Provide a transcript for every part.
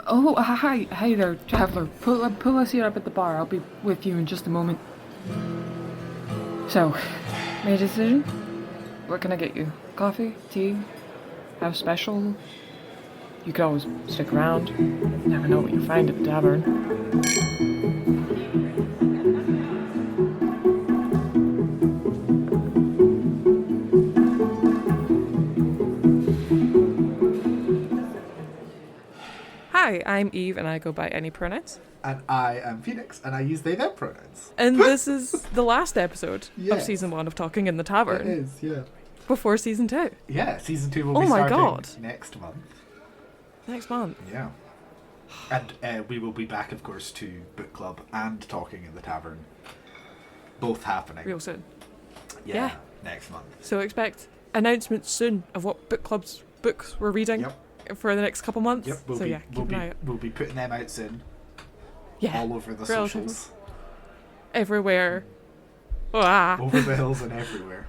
Oh, hi there, traveler. Pull us here up at the bar. I'll be with you in just a moment. So, made a decision? What can I get you? Coffee? Tea? House special? You can always stick around. Never know what you'll find at the tavern. Hi, I'm Eve and I go by any pronouns. And I am Phoenix, and I use they them pronouns. And this is the last episode Yes. of season 1 of Talking in the Tavern. It is, yeah. Before season 2. Yeah, season 2 will be Oh my starting God. next month. Next month. Yeah. And we will be back, of course, to book club and Talking in the Tavern. Both happening. Real soon. Yeah, Yeah. next month. So expect announcements soon of what book club's books we're reading for the next couple months. Yep, Keep an eye out. we'll be putting them out soon. Yeah. All over the Relatively. socials. Everywhere. Ah. Over the hills and everywhere.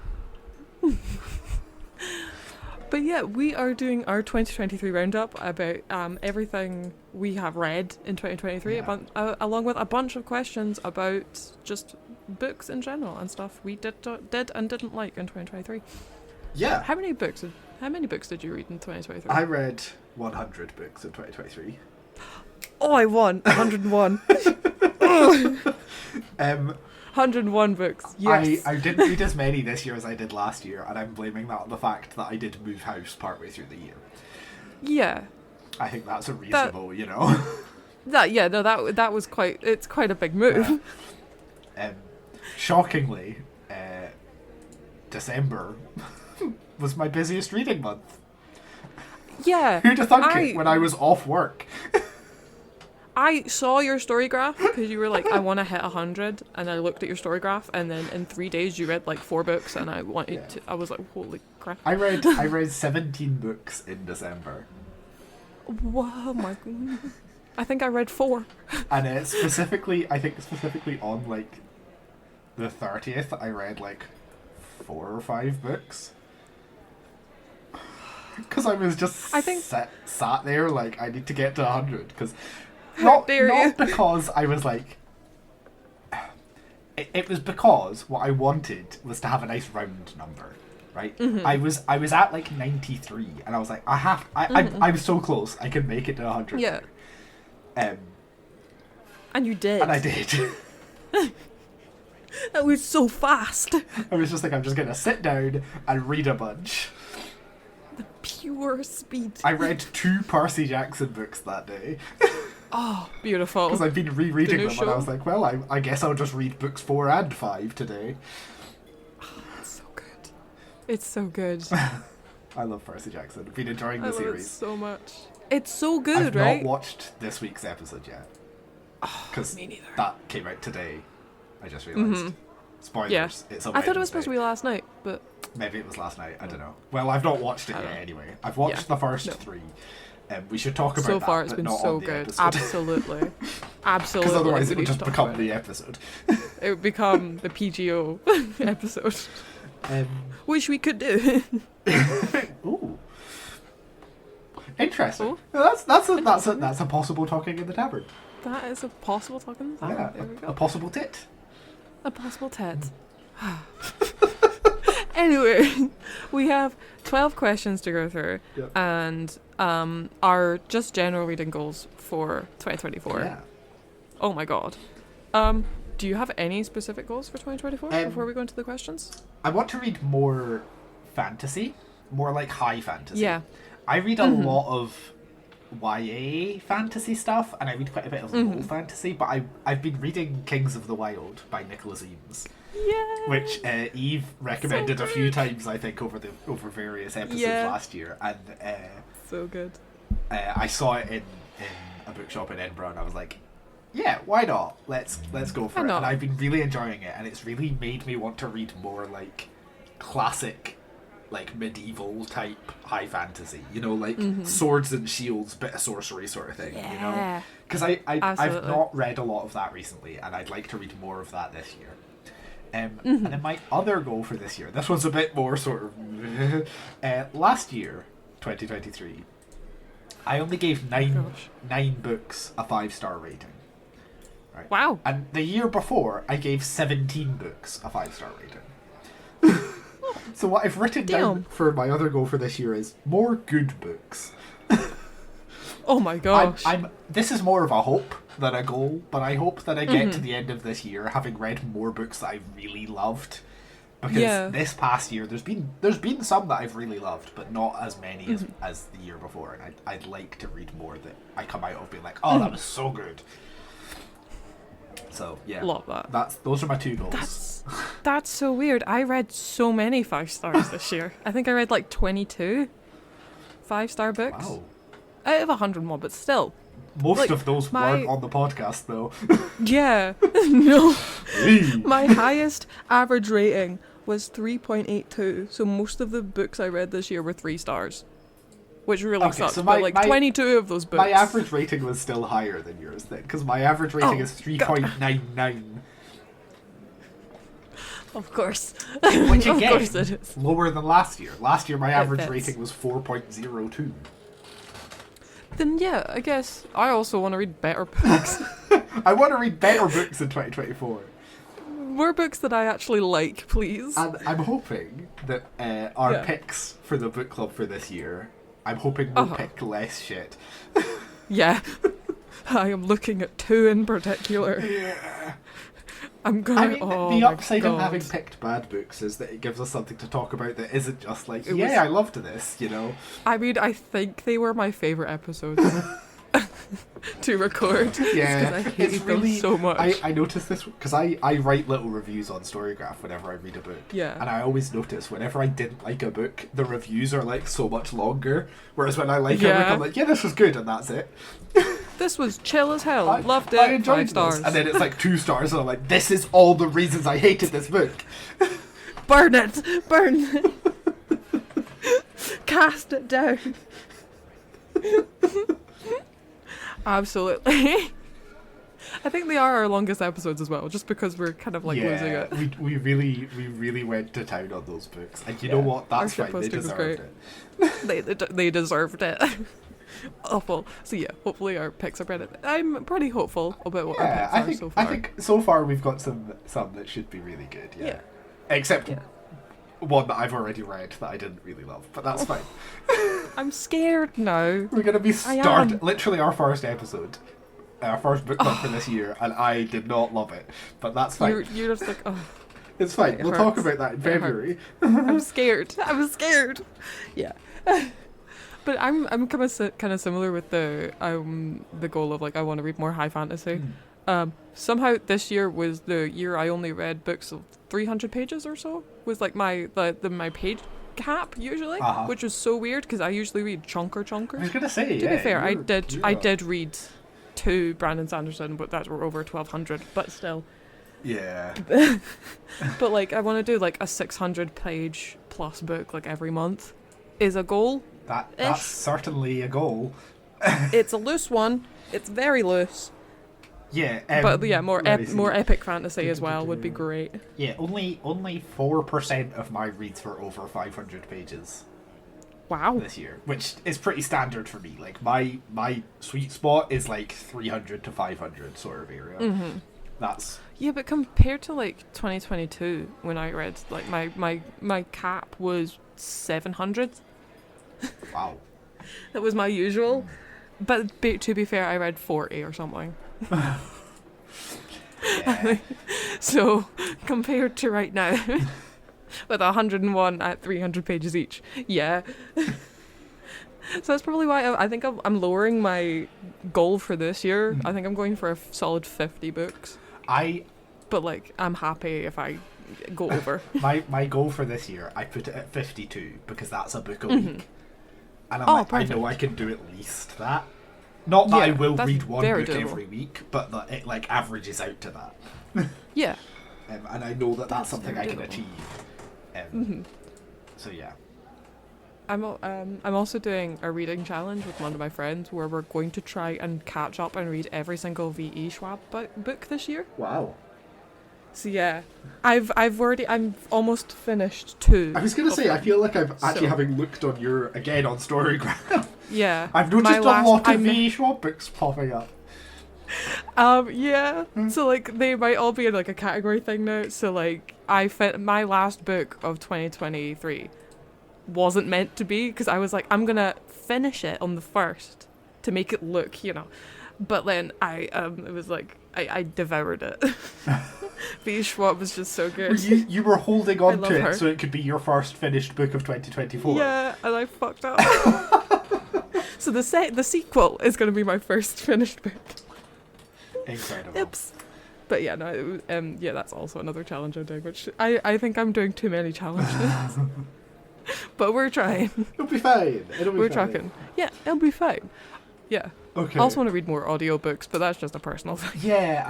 But yeah, we are doing our 2023 roundup about everything we have read in 2023, Yeah. along with a bunch of questions about just books in general and stuff we did and didn't like in 2023. Yeah. How many books did you read in 2023? I read 100 books in 2023. Oh, I won 101. 101 books. Yes. I didn't read as many this year as I did last year, and I'm blaming that on the fact that I did move house partway through the year. Yeah. I think that's a reasonable, you know. That was it's quite a big move. Shockingly, December was my busiest reading month. Yeah. Who'd have thunk it when I was off work? I saw your story graph because you were like, I want to hit 100, and I looked at your story graph, and then in 3 days you read like 4 books, and I was like, holy crap. I read 17 books in December. Whoa, my God. I think I read 4. And I think specifically on like the 30th, I read like 4 or 5 books. Because I was just sat there like, I need to get to 100. Because not because I was like... It was because what I wanted was to have a nice round number, right? Mm-hmm. I was at like 93, and I was like, I'm so close, I can make it to 100. Yeah. And you did. And I did. That was so fast. I was just like, I'm just going to sit down and read a bunch. The pure speed. I read 2 Percy Jackson books that day. Oh, beautiful. Because I've been rereading them, show? and I was like, well, I guess I'll just read books 4 and 5 today. It's so good. It's so good. I love Percy Jackson. I've been enjoying the I love series. it so much. It's so good, I've right? not watched this week's episode yet. Because me neither. that came out today. I just realised. Spoilers. Yeah. It's a I thought it was Wednesday. supposed to be last night, but... Maybe it was last night. I don't know. Well, I've not watched it yet anyway. I've watched the first 3. We should talk about so that, far it's but been not so on the good. episode. Absolutely. Absolutely. Because otherwise it We would need just to talk become about the episode. it would become the PGO episode. Which we could do. Ooh. Interesting. Ooh. That's a possible Talking in the Tavern. That is a possible talking. Yeah, There we go. a possible tit. A possible TED. Anyway, we have 12 questions to go through, Yep. and our just general reading goals for 2024. Yeah. Oh my god. Do you have any specific goals for 2024 before we go into the questions? I want to read more fantasy, more like high fantasy. Yeah. I read a lot of YA fantasy stuff, and I read quite a bit of low fantasy, but I've been reading Kings of the Wild by Nicholas Eames. Yeah. Which Eve recommended a few times, I think, over various episodes last year, and so good. I saw it in a bookshop in Edinburgh, and I was like, yeah, why not? Let's go for it. not? And I've been really enjoying it, and it's really made me want to read more like classic, like medieval type high fantasy. You know, like swords and shields, bit of sorcery sort of thing. Yeah. You know, because I've Absolutely. not read a lot of that recently, and I'd like to read more of that this year. And then my other goal for this year, this one's a bit more sort of... last year, 2023, I only gave Gosh. nine books a 5-star rating. Right. Wow. And the year before, I gave 17 books a 5-star rating. So what I've written down for my other goal for this year is more good books. Oh my gosh. This is more of a hope than a goal, but I hope that I get to the end of this year having read more books that I really loved. Because this past year, there's been some that I've really loved, but not as many as the year before. And I'd like to read more that I come out of being like, oh, that was so good. So yeah, love that. Those are my 2 goals. That's so weird. I read so many 5 stars this year. I think I read like 22 5-star books. Wow. Out of 101, but still. Most of those weren't on the podcast, though. Yeah. No. My highest average rating was 3.82. So most of the books I read this year were 3 stars. Which really sucks. So but like 22 of those books. My average rating was still higher than yours then, because my average rating is 3.99. Of course. Which again, of course it is. Lower than last year. Last year my average rating was 4.02. Then yeah, I guess I also want to read better books. I want to read better books in 2024. More books that I actually like, please. And I'm hoping that our picks for the book club for this year, I'm hoping we'll pick less shit. Yeah. I am looking at 2 in particular. Yeah. The upside of having picked bad books is that it gives us something to talk about that isn't just like, I loved this, you know? I mean, I think they were my favourite episodes to record. Yeah, because I hate them so much. I noticed this because I write little reviews on Storygraph whenever I read a book. Yeah. And I always notice whenever I didn't like a book, the reviews are like so much longer. Whereas when I like a book, I'm like, this was good, and that's it. This was chill as hell. Loved it. I enjoyed 5 stars. This. And then it's like 2 stars, and I'm like, this is all the reasons I hated this book. Burn it! Burn it! Cast it down. Absolutely. I think they are our longest episodes as well, just because we're kind of like losing it. We really went to town on those books, and you know what? That's fine. They deserved it. They deserved it. Awful. So yeah, hopefully our picks are better. I'm pretty hopeful about what our picks are so far. I think so far we've got some that should be really good. Yeah. Except one that I've already read that I didn't really love, but that's fine. I'm scared now. We're gonna be literally our first episode, our first book club for this year, and I did not love it, but that's fine. You're just like, oh. It's fine. We'll talk about that in February. I'm scared. Yeah. But I'm kind of similar with the goal of like I want to read more high fantasy. Somehow this year was the year I only read books of 300 pages or so. Was like my page cap usually, which was so weird because I usually read chunkers. I was gonna say, to be fair, I did read 2 Brandon Sanderson, but that were over 1,200. But still. Yeah. But like I want to do like a 600 page plus book like every month is a goal. That's certainly a goal. It's a loose one. It's very loose. Yeah. But yeah, more epic fantasy as well would be great. Yeah, only 4% of my reads were over 500 pages. Wow. This year, which is pretty standard for me. Like my sweet spot is like 300 to 500 sort of area. Mm-hmm. That's but compared to like 2022 when I read like my cap was 700. Wow. That was my usual. But to be fair, I read 40 or something. So, compared to right now, with 101 at 300 pages each, So that's probably why I think I'm lowering my goal for this year. I think I'm going for a solid 50 books. But like, I'm happy if I go over. My goal for this year, I put it at 52 because that's a book a week. And I know I can do at least that. Not that I will read one book every week, but that it like averages out to that. Yeah. And I know that's something I can achieve. So yeah. I'm also doing a reading challenge with one of my friends where we're going to try and catch up and read every single V.E. Schwab book this year. Wow. So yeah, I'm almost finished 2. I was gonna say, I feel like I've actually having looked on Storygraph, Yeah. I've noticed a lot of V Schwab books popping up. Yeah. So like they might all be in like a category thing now. So like my last book of 2023 wasn't meant to be, because I was like, I'm gonna finish it on the 1st to make it look, But then it was like I devoured it. V Schwab was just so good. You were holding on to it her. so it could be your first finished book of 2024. Yeah, and I fucked up. So the sequel is gonna be my first finished book. Incredible. Oops. But yeah, no, that's also another challenge I'm doing, which I think I'm doing too many challenges. But we're trying. It'll be fine. We're tracking. Yeah, it'll be fine. Yeah. Okay. I also want to read more audiobooks, but that's just a personal thing. Yeah,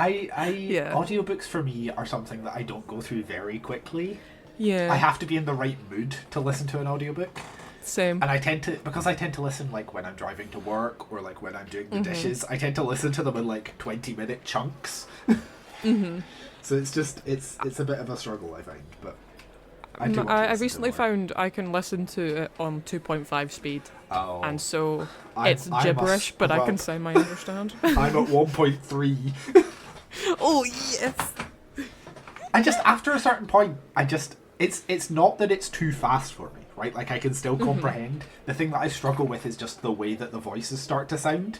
audiobooks for me are something that I don't go through very quickly. Yeah. I have to be in the right mood to listen to an audiobook. Same. And I tend to listen like when I'm driving to work or like when I'm doing the dishes, I tend to listen to them in like 20-minute chunks. So it's a bit of a struggle, I find, but I recently found I can listen to it on 2.5 speed. Oh. And so it's gibberish, but I can semi-understand. I'm at 1.3. Oh, yes! After a certain point, it's not that it's too fast for me, right? Like, I can still comprehend. The thing that I struggle with is just the way that the voices start to sound.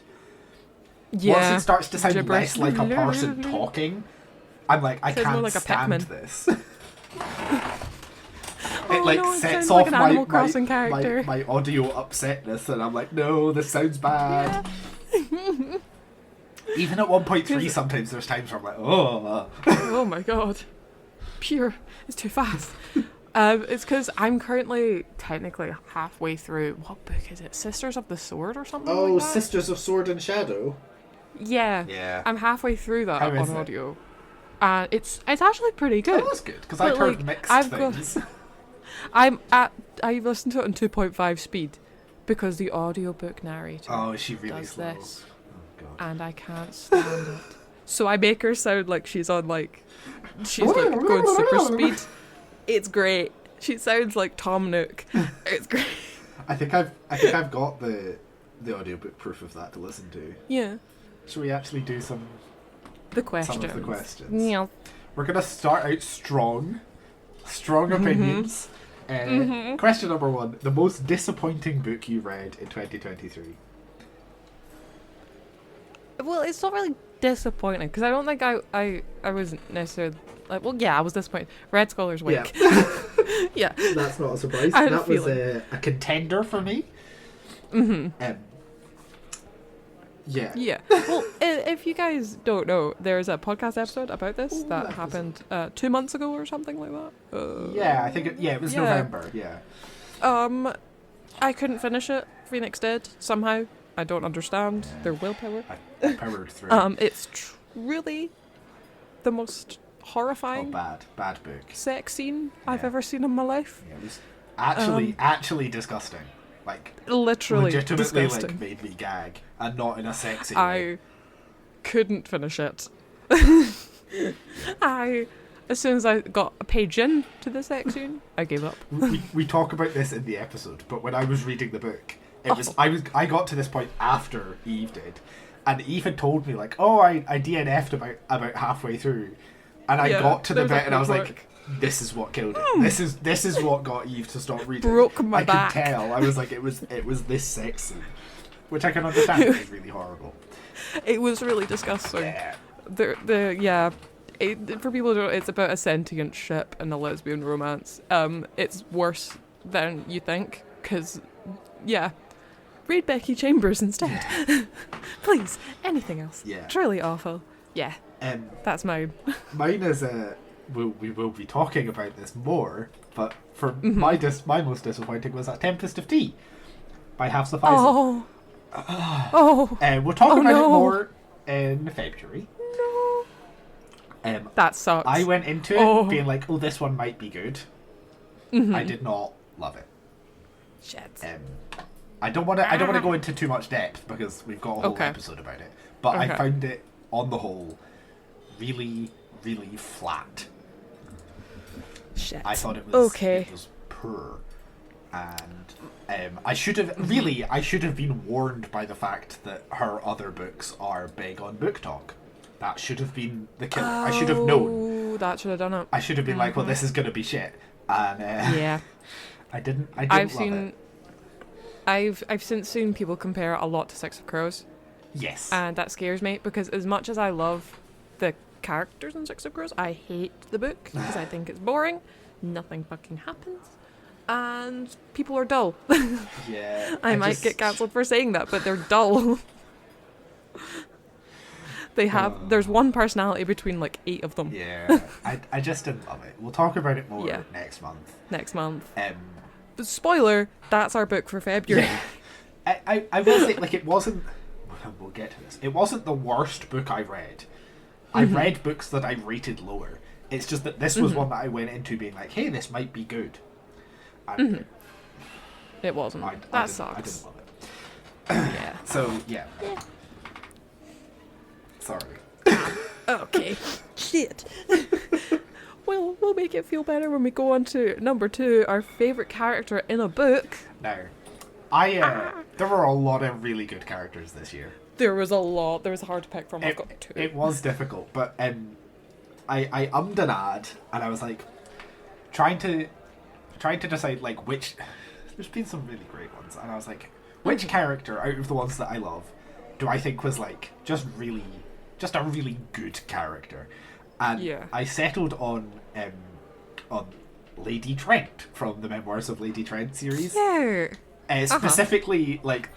Yeah. Once it starts to sound gibberish. less like a person talking, I'm like, I can't like stand this. It sets like off an Animal Crossing character. my audio upsetness, and I'm like, no, this sounds bad. Yeah. Even at 1.3, sometimes there's times where I'm like, oh. Oh my god. It's too fast. It's because I'm currently technically halfway through. What book is it? Sisters of the Sword or something like that? Sisters of Sword and Shadow? Yeah. I'm halfway through that on audio. And it's actually pretty good. Oh, that's good, because I've heard mixed things. I listened to it on 2.5 speed because the audiobook narrator she really does slow. this. Oh, God. And I can't stand it. So I make her sound like she's on she's going super speed. It's great. She sounds like Tom Nook. It's great. I think I've got the audiobook proof of that to listen to. Yeah. Should we actually do some of the questions? Yeah. We're gonna start out strong opinions. Question number 1: the most disappointing book you read in 2023. Well, it's not really disappointing because I don't think I was necessarily I was disappointed. Red Scholar's Wake. Yeah. Yeah. That's not a surprise. That was a contender for me. Yeah. Yeah. Well, if you guys don't know, there's a podcast episode about this that happened 2 months ago or something like that. Yeah, I think it was November. Yeah. I couldn't finish it. Phoenix did somehow. I don't understand their willpower. I powered through. It's truly the most horrifying. Bad book. Sex scene I've ever seen in my life. Yeah, it was actually disgusting. Like literally legitimately disgusting. made me gag, and not in a sexy way. I couldn't finish it. As soon as I got a page in to the sex scene, I gave up. we talk about this in the episode, but when I was reading the book, I got to this point after Eve did, and Eve had told me like, I DNF'd about halfway through, and I got to the bit and I was like, this is what killed it. This is what got Eve to stop reading. Broke my back. I could tell. I was like, it was this sex scene, which I can understand is really horrible. It was really disgusting. Yeah. For people who don't know, it's about a sentient ship and a lesbian romance. It's worse than you think, because, read Becky Chambers instead. Yeah. Please, anything else. Yeah. Truly awful. Yeah. That's mine. Mine is we will be talking about this more, but for my most disappointing was A Tempest of Tea by Hafsa Faisal. We'll talk about it more in February. That sucks. I went into it being like, this one might be good. I did not love it. Shit. I don't want to go into too much depth because we've got a whole episode about it. But I found it, on the whole, really, really flat. Shit. I thought it was poor. and I should have been warned by the fact that her other books are big on book talk. That should have been the killer. I should have known. That should have done it. I should have been like, well, this is going to be shit. And yeah, I didn't love it. I've since seen people compare it a lot to Six of Crows. Yes. And that scares me because as much as I love the characters in Six of Crows, I hate the book because I think it's boring. Nothing fucking happens. And people are dull. Yeah. I might get cancelled for saying that, but they're dull. They have, there's one personality between like 8 of them. Yeah. I just didn't love it. We'll talk about it more next month. But spoiler, that's our book for February. Yeah. I will say, like, it wasn't, we'll get to this, it wasn't the worst book I read. I've read books that I rated lower. It's just that this was one that I went into being like, hey, this might be good. And it wasn't. That sucks. I didn't love it. Yeah. So, yeah. Sorry. Okay. Shit. Well, we'll make it feel better when we go on to number 2, our favourite character in a book. Now, there were a lot of really good characters this year. There was a lot. There was hard to pick from. I've got 2. It was difficult, but I ummed and ahed, and I was like, trying to decide like which. There's been some really great ones, and I was like, which character out of the ones that I love do I think was like just a really good character? And I settled on Lady Trent from the Memoirs of Lady Trent series. Yeah. Specifically, like,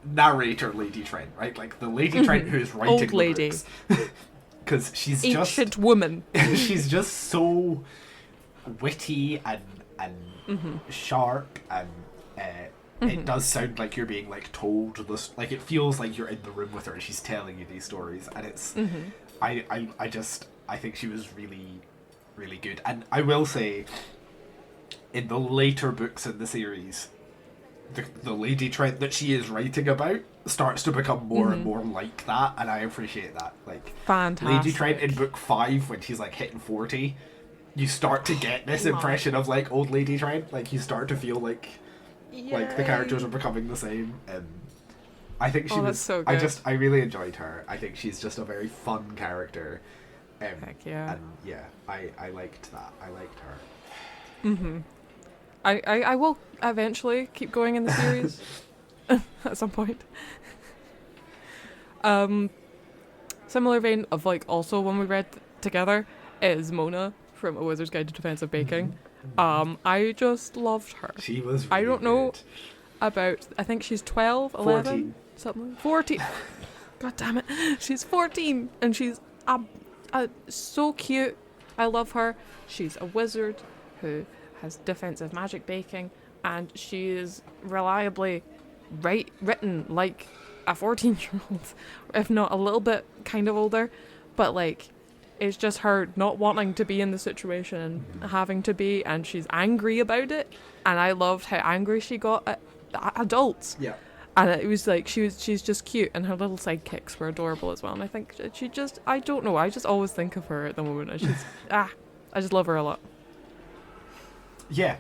narrator Lady Trent, right? Like the Lady Trent who's writing old lady. The books. Because she's ancient woman. She's just so witty and sharp, and it does sound like you're being like told this. Like it feels like you're in the room with her and she's telling you these stories, and it's. I think she was really, really good, and I will say, in the later books in the series, the Lady Trent that she is writing about starts to become more and more like that, and I appreciate that. Like, fantastic. Lady Trent in book 5, when she's like hitting 40, you start to get this impression of like old Lady Trent. Like you start to feel like the characters are becoming the same. I think she was so good. I really enjoyed her. I think she's just a very fun character. Heck yeah. And yeah, I liked that. I liked her. I will eventually keep going in the series at some point. Similar vein of like also one we read together is Mona from A Wizard's Guide to Defensive Baking. I just loved her. She was really I don't know good. about, I think she's 12, 11, 14. something. 14. God damn it. She's 14 and she's so cute. I love her. She's a wizard who has defensive magic baking, and she is reliably written like a 14-year-old, if not a little bit kind of older, but like it's just her not wanting to be in the situation and having to be, and she's angry about it, and I loved how angry she got at adults. Yeah. And it was like she's just cute, and her little sidekicks were adorable as well. And I think she just, I don't know, I just always think of her at the moment. And she's I just love her a lot. Yeah.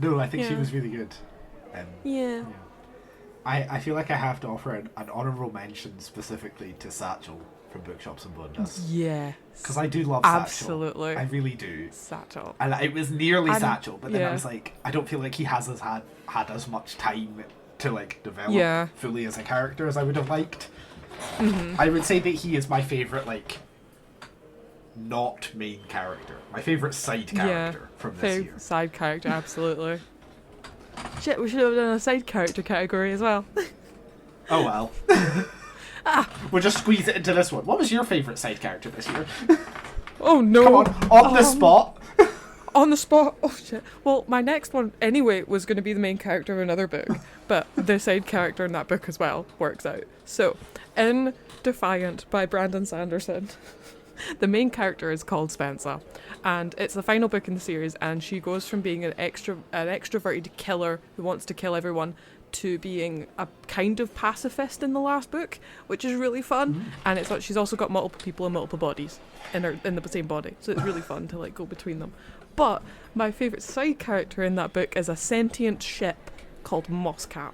No, I think she was really good. Yeah. I feel like I have to offer an honourable mention specifically to Satchel from Bookshops and Bundas. Yes. Because I do love Satchel. Absolutely. I really do. Satchel. And it was nearly Satchel, but then I was like, I don't feel like he has had as much time to like develop fully as a character as I would have liked. I would say that he is my favourite, like, not main character. My favourite side character from this year. Side character, absolutely. Shit, we should have done a side character category as well. Oh well. We'll just squeeze it into this one. What was your favourite side character this year? Oh no. Come on the spot. On the spot. Oh shit. Well, my next one anyway was going to be the main character of another book, but the side character in that book as well works out. So, in Defiant by Brandon Sanderson, the main character is called Spencer, and it's the final book in the series, and she goes from being an extroverted killer who wants to kill everyone to being a kind of pacifist in the last book, which is really fun. And she's also got multiple people in multiple bodies in the same body, so it's really fun to like go between them. But my favourite side character in that book is a sentient ship called Mosscap.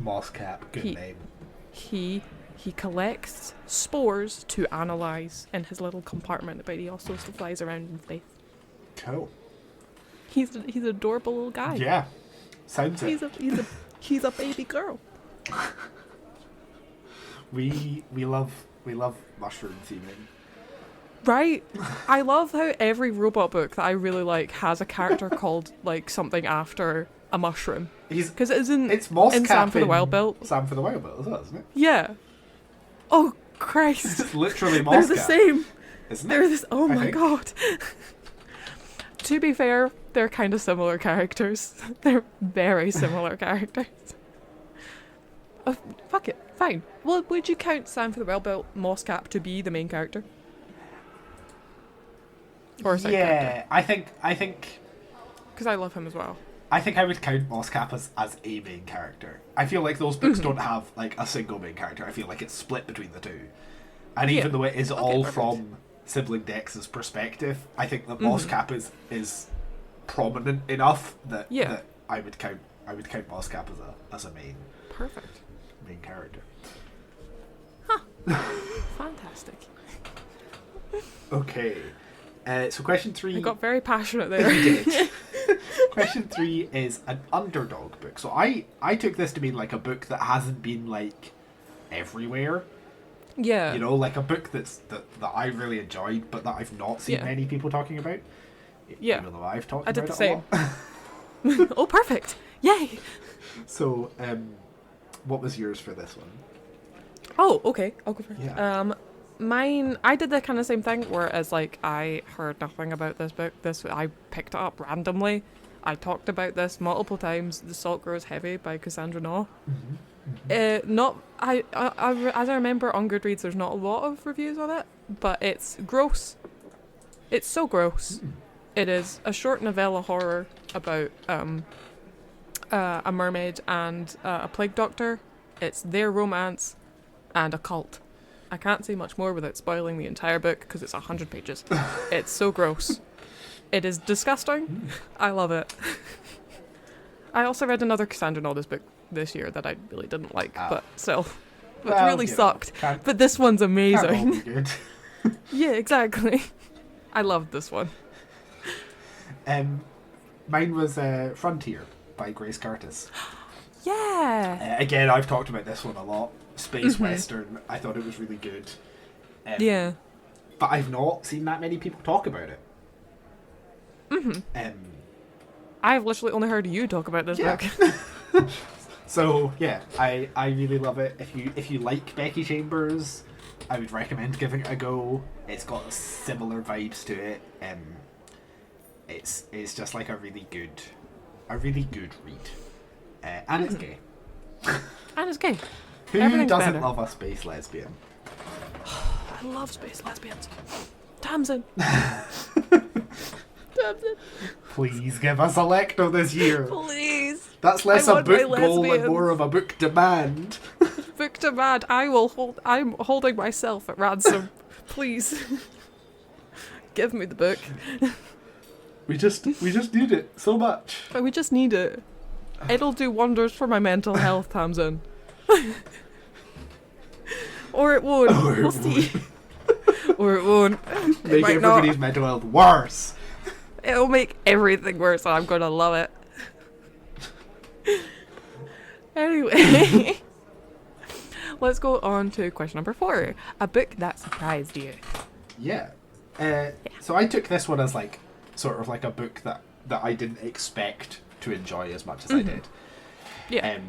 Mosscap, good name. He collects spores to analyse in his little compartment, but he also flies around in space. Cool. He's an adorable little guy. Yeah, sounds it. He's a baby girl. We love mushroom theming. Right? I love how every robot book that I really like has a character called like something after a mushroom. Because it's Mosscap Sam for the Wild Belt. Sam for the Wild Belt as well, isn't it? Yeah. Oh Christ! It's literally Mosscap. They're the same. Isn't it? Oh my god. To be fair, they're kind of similar characters. They're very similar characters. Oh, fuck it. Fine. Well, would you count Sam for the Wild Belt Mosscap to be the main character? Or a side character? I think because I love him as well. I think I would count Mosscap as a main character. I feel like those books don't have like a single main character. I feel like it's split between the two. And even though it is all from sibling Dex's perspective, I think that Mosscap is prominent enough that I would count Mosscap as a main character. Huh. Fantastic. Okay. So question 3... I got very passionate there. You did. Question 3 is an underdog book. So I took this to mean like a book that hasn't been like everywhere. Yeah. You know, like a book that I really enjoyed, but that I've not seen many people talking about. Yeah. Even though I've talked I about did it the a lot. Oh, perfect. Yay. So, what was yours for this one? Oh, okay. I'll go first. Yeah. Mine, I did the kind of same thing, whereas like I heard nothing about this book. I picked it up randomly. I talked about this multiple times. The Salt Grows Heavy by Cassandra Naw. As I remember on Goodreads, there's not a lot of reviews on it, but it's gross. It's so gross. It is a short novella horror about a mermaid and a plague doctor. It's their romance and a cult. I can't say much more without spoiling the entire book because it's 100 pages. It's so gross. It is disgusting. I love it. I also read another Cassandra Naw book this year that I really didn't like, but still, it really sucked. But this one's amazing. Good. Yeah, exactly. I loved this one. Mine was Frontier by Grace Curtis. Yeah. Again, I've talked about this one a lot. Space Western. I thought it was really good. Yeah. But I've not seen that many people talk about it. I've literally only heard you talk about this book. So yeah, I really love it. If you like Becky Chambers, I would recommend giving it a go. It's got similar vibes to it. It's just like a really good read. And it's gay. And it's gay. Who doesn't love a space lesbian? I love space lesbians. Tamsin. Please give us a Lecto this year. Please. That's less a book goal and more of a book demand. Book demand. I'm holding myself at ransom. Please. Give me the book. We just need it so much. We just need it. It'll do wonders for my mental health, Tamsin. Or it won't. We'll see. Or it won't. Make everybody's mental health worse. It'll make everything worse, and I'm gonna love it. Anyway, let's go on to question number 4. A book that surprised you. Yeah. So I took this one as like sort of like a book that I didn't expect to enjoy as much as I did. Yeah.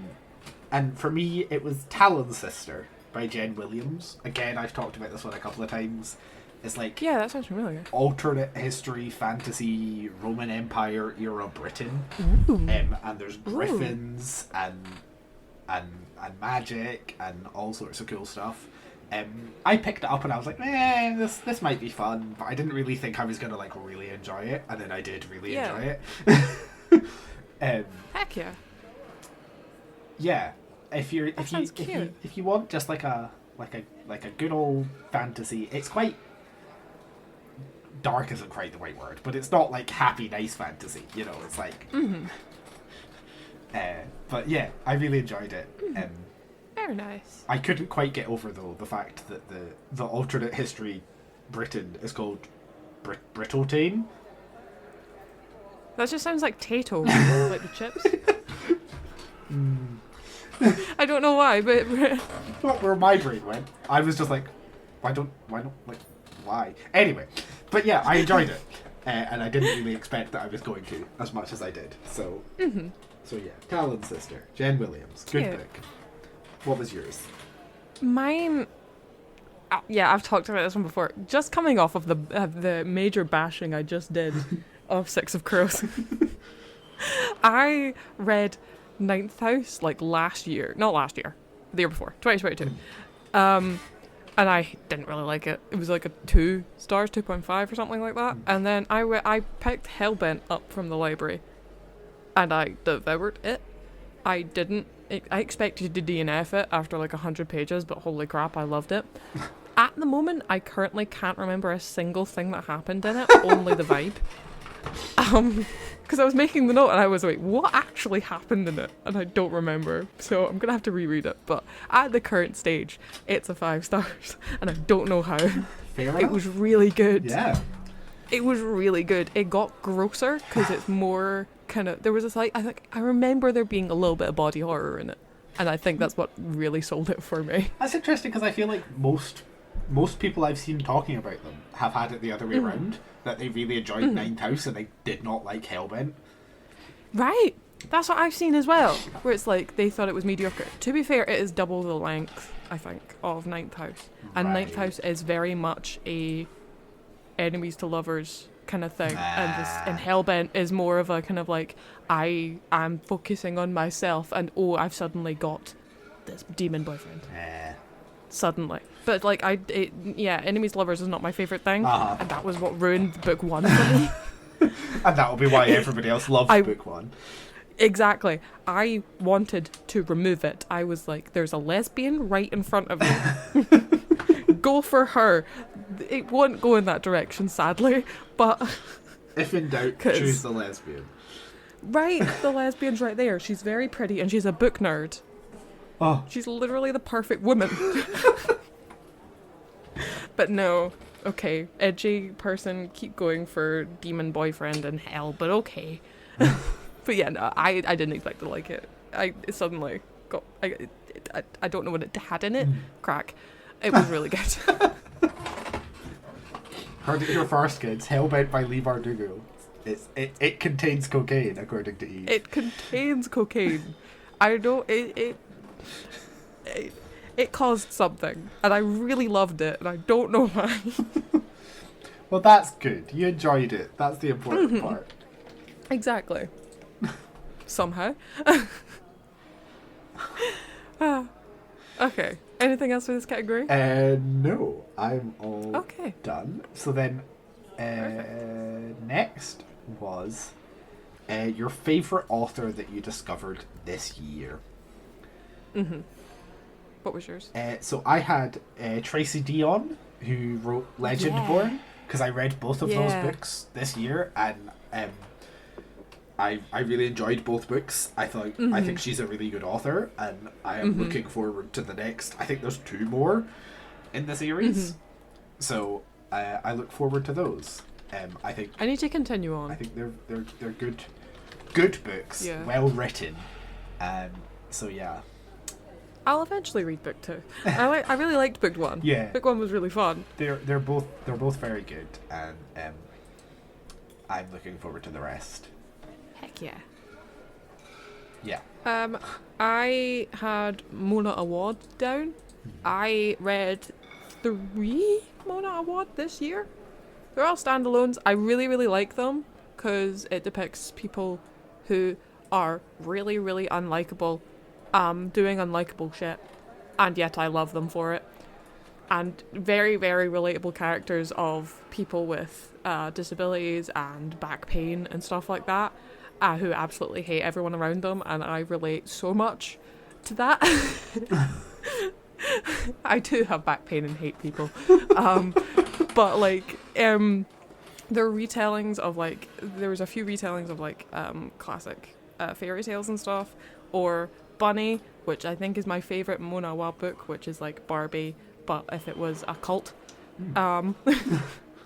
And for me, it was Talon's Sister by Jen Williams. Again, I've talked about this one a couple of times. It's like that sounds familiar. Alternate history, fantasy, Roman Empire era Britain. And there's griffins and magic and all sorts of cool stuff. I picked it up and I was like, this might be fun, but I didn't really think I was gonna like really enjoy it, and then I did really enjoy it. Heck yeah. Yeah. If you want just like a good old fantasy, it's quite dark isn't quite the right word, but it's not like happy, nice fantasy. You know, it's like. But yeah, I really enjoyed it. Very nice. I couldn't quite get over though the fact that the alternate history Britain is called Brittletane. That just sounds like Tato, like the chips. I don't know why, but Not where my brain went. I was just like, why? Anyway, but yeah, I enjoyed it, and I didn't really expect that I was going to as much as I did. So, so yeah, Talon's sister, Jen Williams, good Cute. book. What was yours? mine. Yeah, I've talked about this one before. Just coming off of the major bashing I just did of Six of Crows, I read Ninth House like last year. Not last year. The year before. 2022. And I didn't really like it. It was like a 2 stars, 2.5 or something like that. And then I picked Hellbent up from the library. And I devoured it. I expected to DNF it after like 100 pages, but holy crap, I loved it. At the moment, I currently can't remember a single thing that happened in it, only the vibe. Because I was making the note and I was like, what actually happened in it? And I don't remember. So I'm going to have to reread it. But at the current stage, it's a 5 stars. And I don't know how. Fair It enough. was really good. Yeah. It was really good. It got grosser because it's more kind of... There was this, like, I remember there being a little bit of body horror in it. And I think that's what really sold it for me. That's interesting because I feel like most people I've seen talking about them have had it the other way around. That they really enjoyed Ninth House and they did not like Hellbent. Right. That's what I've seen as well. Where it's like they thought it was mediocre. To be fair, it is double the length, I think, of Ninth House. And Ninth Right. House is very much a enemies to lovers kind of thing. And Hellbent is more of a kind of like, I am focusing on myself and I've suddenly got this demon boyfriend. Suddenly. But like enemies to lovers is not my favourite thing. And that was what ruined book 1 for me. And that'll be why everybody else loves book 1. Exactly. I wanted to remove it. I was like, there's a lesbian right in front of me. Go for her. It won't go in that direction, sadly. But If in doubt, choose the lesbian. right, the lesbian's right there. She's very pretty and she's a book nerd. Oh. She's literally the perfect woman. But no. Okay, edgy person, keep going for demon boyfriend in hell, but okay. But yeah, no, I didn't expect to like it. It suddenly got... I don't know what it had in it. Crack. It was really good. Heard it here first, kids. Hellbent by Lee Bardugo. It contains cocaine, according to Eve. It contains cocaine. I don't... It caused something, and I really loved it, and I don't know why. Well, that's good. You enjoyed it. That's the important part. Exactly. Somehow. Okay. Anything else for this category? No. I'm all Okay. done. So then, next was your favourite author that you discovered this year. What was yours? So I had Tracy Dion, who wrote Legendborn, because I read both of those books this year, and I really enjoyed both books. I think she's a really good author, and I am looking forward to the next. I think there's 2 more in the series, so I look forward to those. I think I need to continue on. I think they're good books, well written, so yeah. I'll eventually read book 2. I really liked book 1. Yeah. Book 1 was really fun. They're both very good, and I'm looking forward to the rest. Heck yeah. Yeah. I had Mona Award down. I read 3 Mona Award this year. They're all standalones. I really, really like them because it depicts people who are really, really unlikable, doing unlikable shit, and yet I love them for it. And very, very relatable characters of people with disabilities and back pain and stuff like that, who absolutely hate everyone around them, and I relate so much to that. I do have back pain and hate people. But like, there are retellings of like there was a few retellings of like classic fairy tales and stuff, or Bunny, which I think is my favorite Mona Wa book, which is like Barbie, but if it was a cult,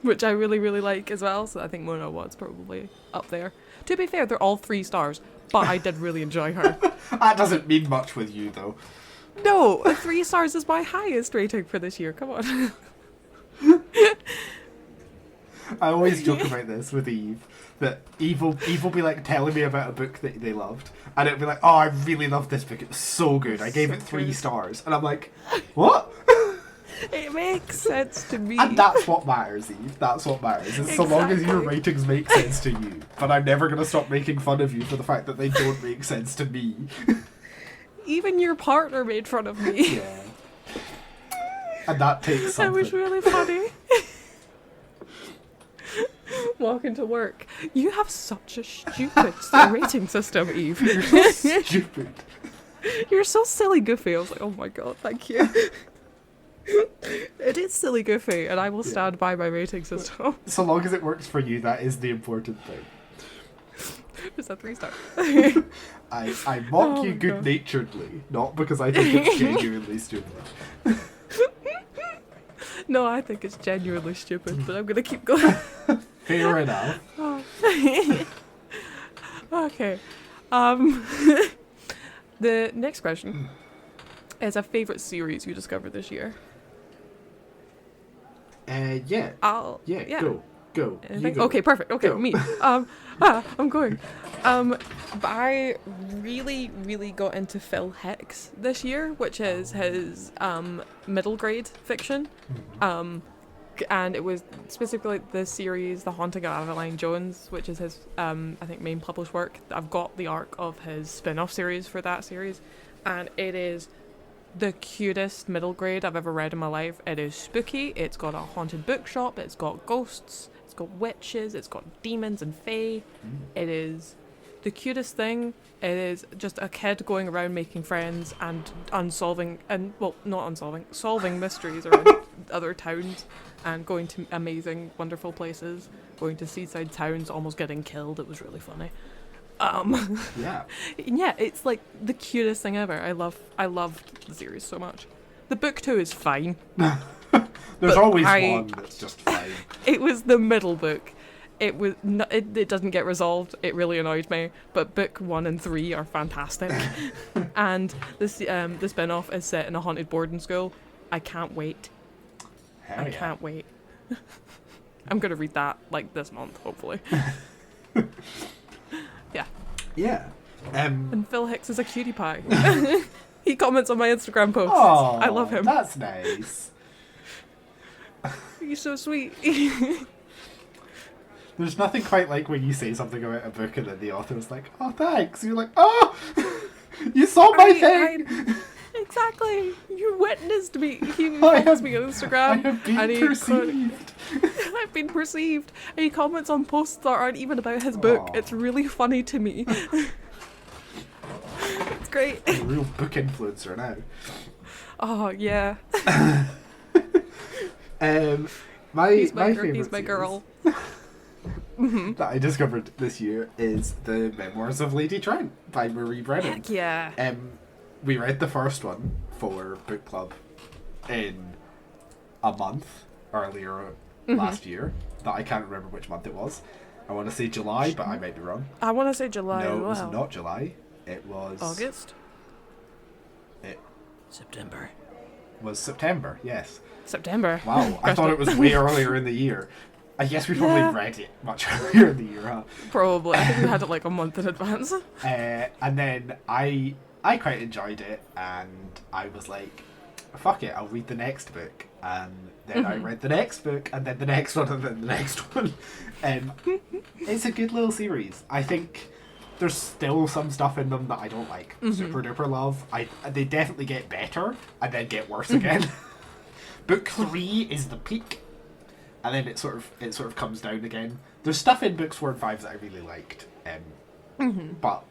which I really really like as well. So I think Mona Wa's probably up there. To be fair, they're all 3 stars, but I did really enjoy her. That doesn't mean much with you though. No, 3 stars is my highest rating for this year. Come on. I always joke about this with Eve, that Eve will be like telling me about a book that they loved, and it'll be like, oh, I really loved this book, it was so good, I gave it 3 stars, and I'm like, what? It makes sense to me. And that's what matters, Eve, that's what matters, is so long as your ratings make sense to you, but I'm never going to stop making fun of you for the fact that they don't make sense to me. Even your partner made fun of me. Yeah. And that takes something. That was really funny. Walking to work. You have such a stupid rating system, Eve. You're so stupid. You're so silly goofy. I was like, oh my god, thank you. It is silly goofy, and I will stand by my rating system. So long as it works for you, that is the important thing. Just a 3 star. I mock you good-naturedly, not because I think it's genuinely stupid. No, I think it's genuinely stupid, but I'm gonna keep going. Fair enough. Okay. The next question is a favourite series you discovered this year. Yeah. Go. Okay, perfect. Okay, Go. me. I'm going. But I really, really got into Phil Hicks this year, which is his middle grade fiction. And it was specifically the series The Haunting of Aveline Jones, which is his, I think, main published work. I've got the arc of his spin-off series for that series, and it is the cutest middle grade I've ever read in my life. It is spooky, it's got a haunted bookshop, it's got ghosts, it's got witches, it's got demons and fae. It is the cutest thing. It is just a kid going around making friends and solving mysteries around other towns and going to amazing, wonderful places, going to seaside towns, almost getting killed. It was really funny. Yeah, it's like the cutest thing ever. I loved the series so much. The book too is fine. There's always one that's just fine. It was the middle book. It doesn't get resolved. It really annoyed me. But book 1 and 3 are fantastic. And the spin-off is set in a haunted boarding school. I can't wait. I can't wait. I'm gonna read that like this month, hopefully. Yeah. And Phil Hicks is a cutie pie. He comments on my Instagram posts. Oh, I love him. That's nice. He's so sweet. There's nothing quite like when you say something about a book and then the author's like, oh, thanks. You're like, oh, you saw my thing. Exactly. You witnessed me. He follows me on Instagram. I have been perceived. I've been perceived. And he comments on posts that aren't even about his book. It's really funny to me. It's great. I'm a real book influencer now. Oh, yeah. My favourite he's my girl. that I discovered this year is the Memoirs of Lady Trent by Marie Brennan. Heck yeah. We read the first one for book club in a month earlier last year, but I can't remember which month it was. I want to say July, but I might be wrong. I want to say July as well. No, it was not July. It was... August? September. Was September, yes. September. Wow, I thought it was way earlier in the year. I guess we probably read it much earlier in the year, huh? Probably. I think we had it like a month in advance. And then I quite enjoyed it, and I was like, fuck it, I'll read the next book. And then I read the next book, and then the next one, and then the next one. It's a good little series. I think there's still some stuff in them that I don't like super duper love. They definitely get better, and then get worse again. Book 3 is the peak, and then it sort of comes down again. There's stuff in books 4 and 5 that I really liked, but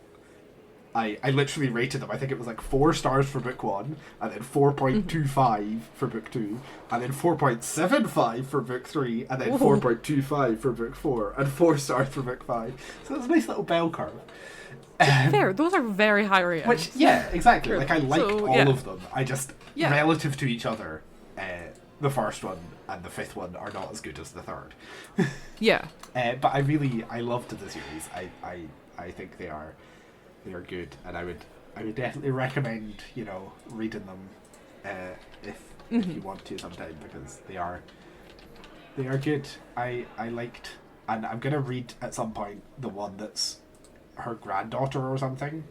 I literally rated them. I think it was like 4 stars for book 1, and then 4.25 for book 2, and then 4.75 for book 3, and then 4.25 for book 4, and 4 stars for book 5. So it's a nice little bell curve. Fair, those are very high ratings. Which, yeah, exactly. True. Like, I like all of them. I just, relative to each other, the first one and the 5th one are not as good as the 3rd. Yeah. But I loved the series. I think they are good, and I would definitely recommend, reading them if you want to sometime, because they are good. I liked, and I'm gonna read at some point the one that's her granddaughter or something.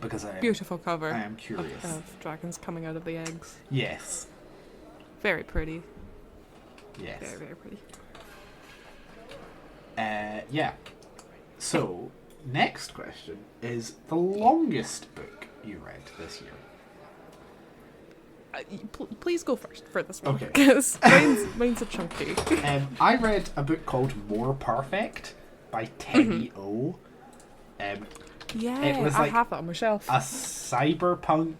Because beautiful cover. I am curious of dragons coming out of the eggs. Yes. Very pretty. Yes. Very, very pretty. Yeah. So, next question is the longest book you read this year. Please go first for this one. Okay. Because mine's a chunky. I read a book called More Perfect by Teddy O. Yeah, it was I have that on my shelf. A cyberpunk,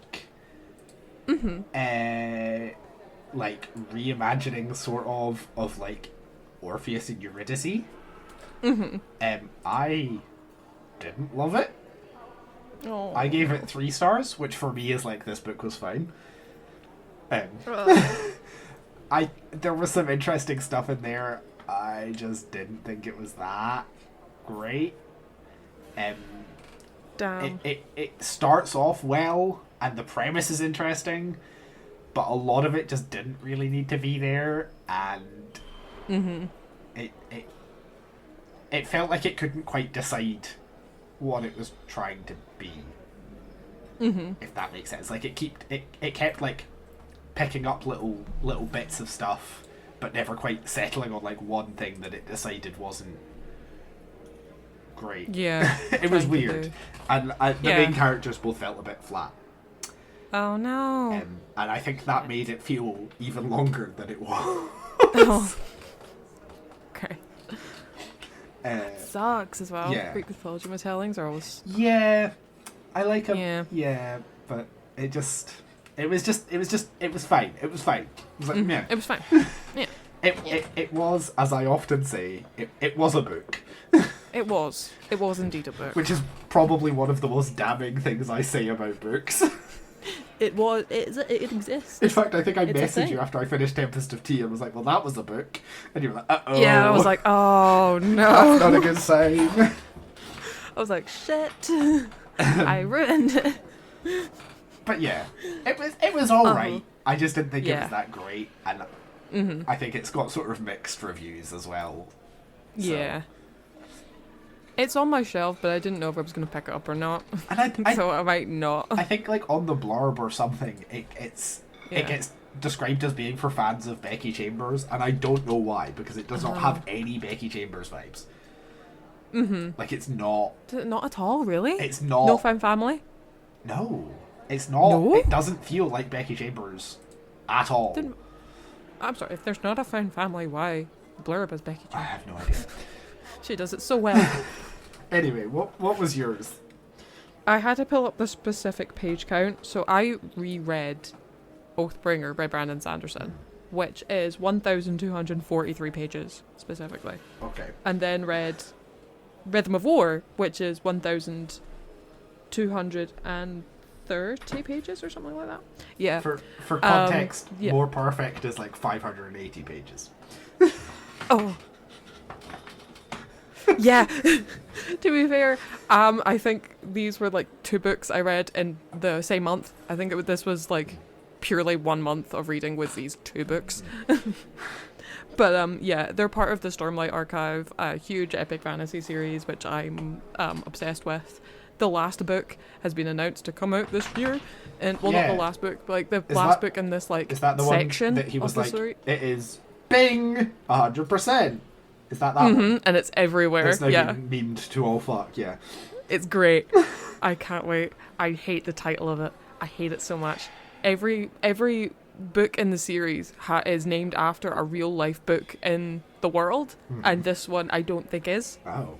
like reimagining sort of like Orpheus and Eurydice. I didn't love it. Oh. I gave it 3 stars, which for me is like, this book was fine. There was some interesting stuff in there. I just didn't think it was that great. Damn. It starts off well, and the premise is interesting, but a lot of it just didn't really need to be there, and it felt like it couldn't quite decide what it was trying to be. If that makes sense. Like, it kept like picking up little bits of stuff, but never quite settling on like one thing that it decided wasn't great. Yeah. It was weird. And the main characters both felt a bit flat. Oh no. And I think that made it feel even longer than it was. Oh. Okay. Sucks as well. Yeah. Greek mythology retellings are always... Yeah. I like them. Yeah. But it was fine. It was fine. It was like, yeah. It was fine. Yeah. It was, as I often say, it was a book. It was indeed a book. Which is probably one of the most damning things I say about books. It exists. In fact, I think I messaged you after I finished Tempest of Tea and was like, well, that was a book. And you were like, uh-oh. Yeah, I was like, oh no. That's not a good sign. I was like, shit. I ruined it. But yeah, it was alright. I just didn't think it was that great. And I think it's got sort of mixed reviews as well. So. Yeah. It's on my shelf, but I didn't know if I was going to pick it up or not. And so I might not. I think like on the blurb or something, it gets described as being for fans of Becky Chambers, and I don't know why, because it does not have any Becky Chambers vibes. Like, it's not. Not at all, really? It's not. No Found Family? No. It's not. No? It doesn't feel like Becky Chambers at all. I'm sorry, if there's not a Found Family, why blurb as Becky Chambers? I have no idea. She does it so well. Anyway, what was yours? I had to pull up the specific page count, so I reread Oathbringer by Brandon Sanderson, which is 1,243 pages, specifically. Okay. And then read Rhythm of War, which is 1,230 pages or something like that. Yeah. For context, More Perfect is like 580 pages. Oh. Yeah. To be fair, I think these were like 2 books I read in the same month. I think this was like purely 1 month of reading with these 2 books. But yeah, they're part of the Stormlight Archive, a huge epic fantasy series which I'm obsessed with. The last book has been announced to come out this year, and not the last book, but like the last book in this like is that the section one that he was of the like, story. It is Bing 100%. Is that one? And it's everywhere. It's now being memed to all fuck. Yeah, it's great. I can't wait. I hate the title of it. I hate it so much. Every book in the series is named after a real life book in the world, and this one I don't think is. Oh.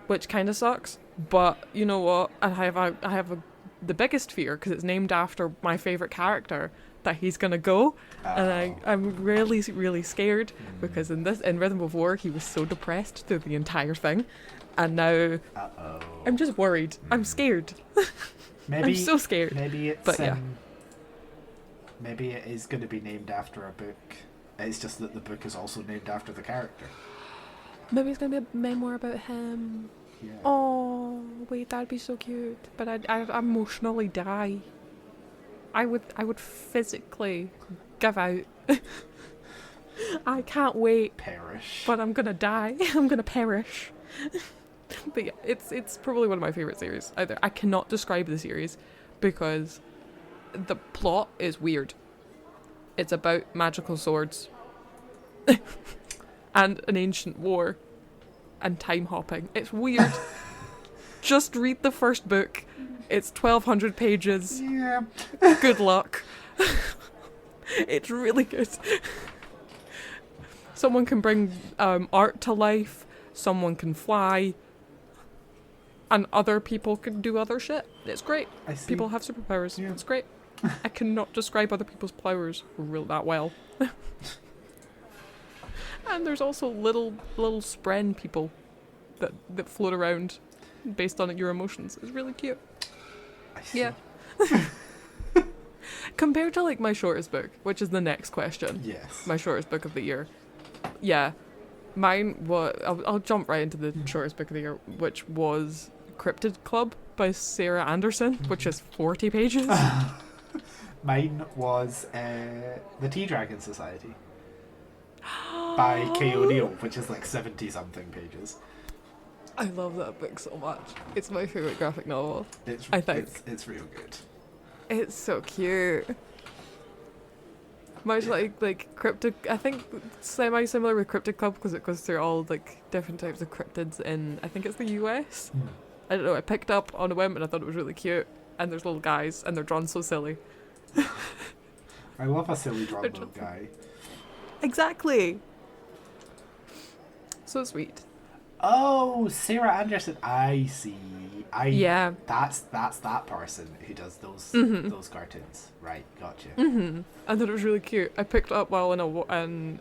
Which kind of sucks. But you know what? The biggest fear, because it's named after my favourite character, that he's gonna go, and I'm really, really scared because in Rhythm of War he was so depressed through the entire thing, and now I'm just worried. I'm scared. Maybe I'm so scared. Maybe it's but, yeah. Maybe it is going to be named after a book. It's just that the book is also named after the character. Maybe it's gonna be a memoir about him. Yeah. Oh wait, that'd be so cute. But I'd emotionally die. I would physically give out. I can't wait. Perish. But I'm gonna die. I'm gonna perish. But yeah, it's probably one of my favourite series. I cannot describe the series because the plot is weird. It's about magical swords and an ancient war and time hopping. It's weird. Just read the first book. It's 1,200 pages. Yeah. Good luck. It's really good. Someone can bring art to life. Someone can fly. And other people can do other shit. It's great. People have superpowers. Yeah. It's great. I cannot describe other people's powers that well. And there's also little spren people that float around based on your emotions. It's really cute. I see. Yeah. Compared to like my shortest book, which is the next question. Yes. My shortest book of the year. Yeah. Mine was... I'll jump right into the shortest book of the year, which was Cryptid Club by Sarah Anderson, which is 40 pages. Mine was The Tea Dragon Society by Kay O'Neill, which is like 70-something pages. I love that book so much. It's my favourite graphic novel. I think it's real good. It's so cute. Much like Cryptid, I think semi-similar with Cryptid Club because it goes through all like different types of cryptids in, I think it's the US. I don't know, I picked up on a whim and I thought it was really cute. And there's little guys and they're drawn so silly. I love a silly drawn little guy. Exactly. So sweet. Oh, Sarah Anderson. I see. Yeah. That's that person who does those cartoons. Right, gotcha. I thought it was really cute. I picked it up while in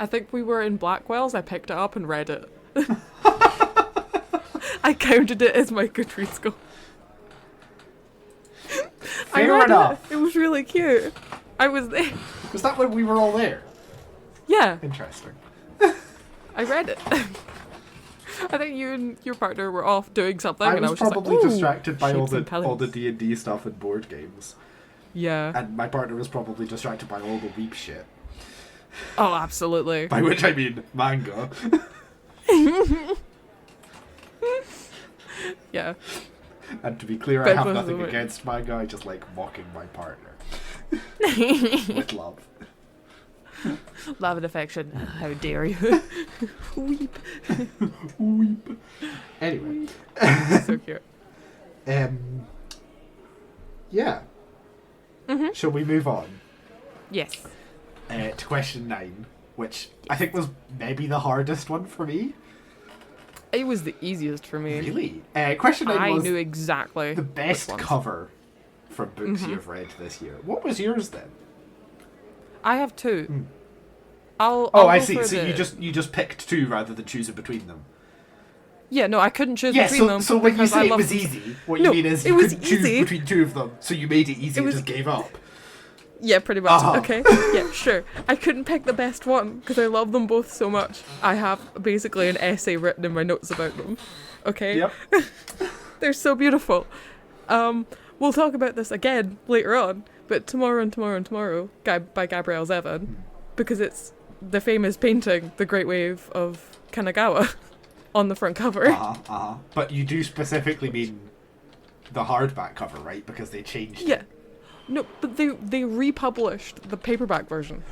I think we were in Blackwell's. I picked it up and read it. I counted it as my Goodreads goal. Fair enough. It was really cute. I was there. Was that when we were all there? Yeah. Interesting. I read it. I think you and your partner were off doing something, I and I was was probably just like, distracted by all pellets. the D&D stuff and board games. Yeah. And my partner was probably distracted by all the weep shit. Oh, absolutely. By which I mean manga. Yeah. And to be clear, I have nothing against manga. I just like mocking my partner. With love. Love and affection. How dare you? Weep. Weep. Anyway. So cute. Yeah. Shall we move on? Yes. To question 9, which I think was maybe the hardest one for me. It was the easiest for me. Really? Question 9 was... I knew exactly the best cover from books you've read this year. What was yours then? I have 2. I see. So you just picked 2 rather than choosing between them. Yeah, no, I couldn't choose between them. So when you say it was easy, what you mean is you couldn't choose between 2 of them, so you made it easy and just gave up. Yeah, pretty much. Okay. Yeah, sure. I couldn't pick the best one because I love them both so much. I have basically an essay written in my notes about them. Okay? Yep. They're so beautiful. We'll talk about this again later on, but Tomorrow and Tomorrow and Tomorrow by Gabrielle Zevin, because it's the famous painting, The Great Wave of Kanagawa, on the front cover. But you do specifically mean the hardback cover, right? Because they changed it. Yeah. No, but they republished the paperback version.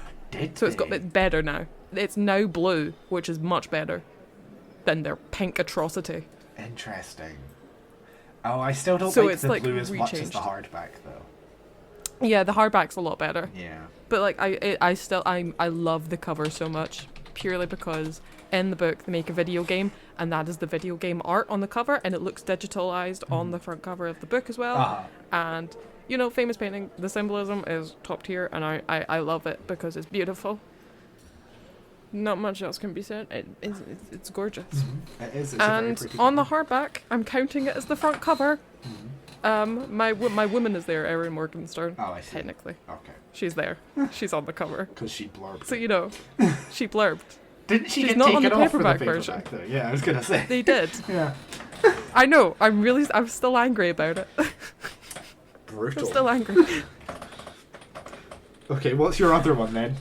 So it's got a bit better now. It's now blue, which is much better than their pink atrocity. Interesting. Oh, I still don't like the blue as much as the hardback, though. Yeah, the hardback's a lot better. Yeah. But like I love the cover so much. purely because in the book they make a video game, and that is the video game art on the cover, and it looks digitalized on the front cover of the book as well. And you know, famous painting, the symbolism is top tier, and I love it because it's beautiful. Not much else can be said. It's gorgeous. It is. It's and a very pretty on the cover. hardback, I'm counting it as the front cover. My woman is there, Erin Morgenstern. Oh, I see. Technically, Okay. she's there. She's on the cover. Because she blurbed. So you know, she blurbed. Didn't she She's get not taken on the off for the paperback paperback version. though? Yeah, I was gonna say. They did. Yeah. I know. I'm still angry about it. Brutal. I'm still angry. Okay, what's your other one then?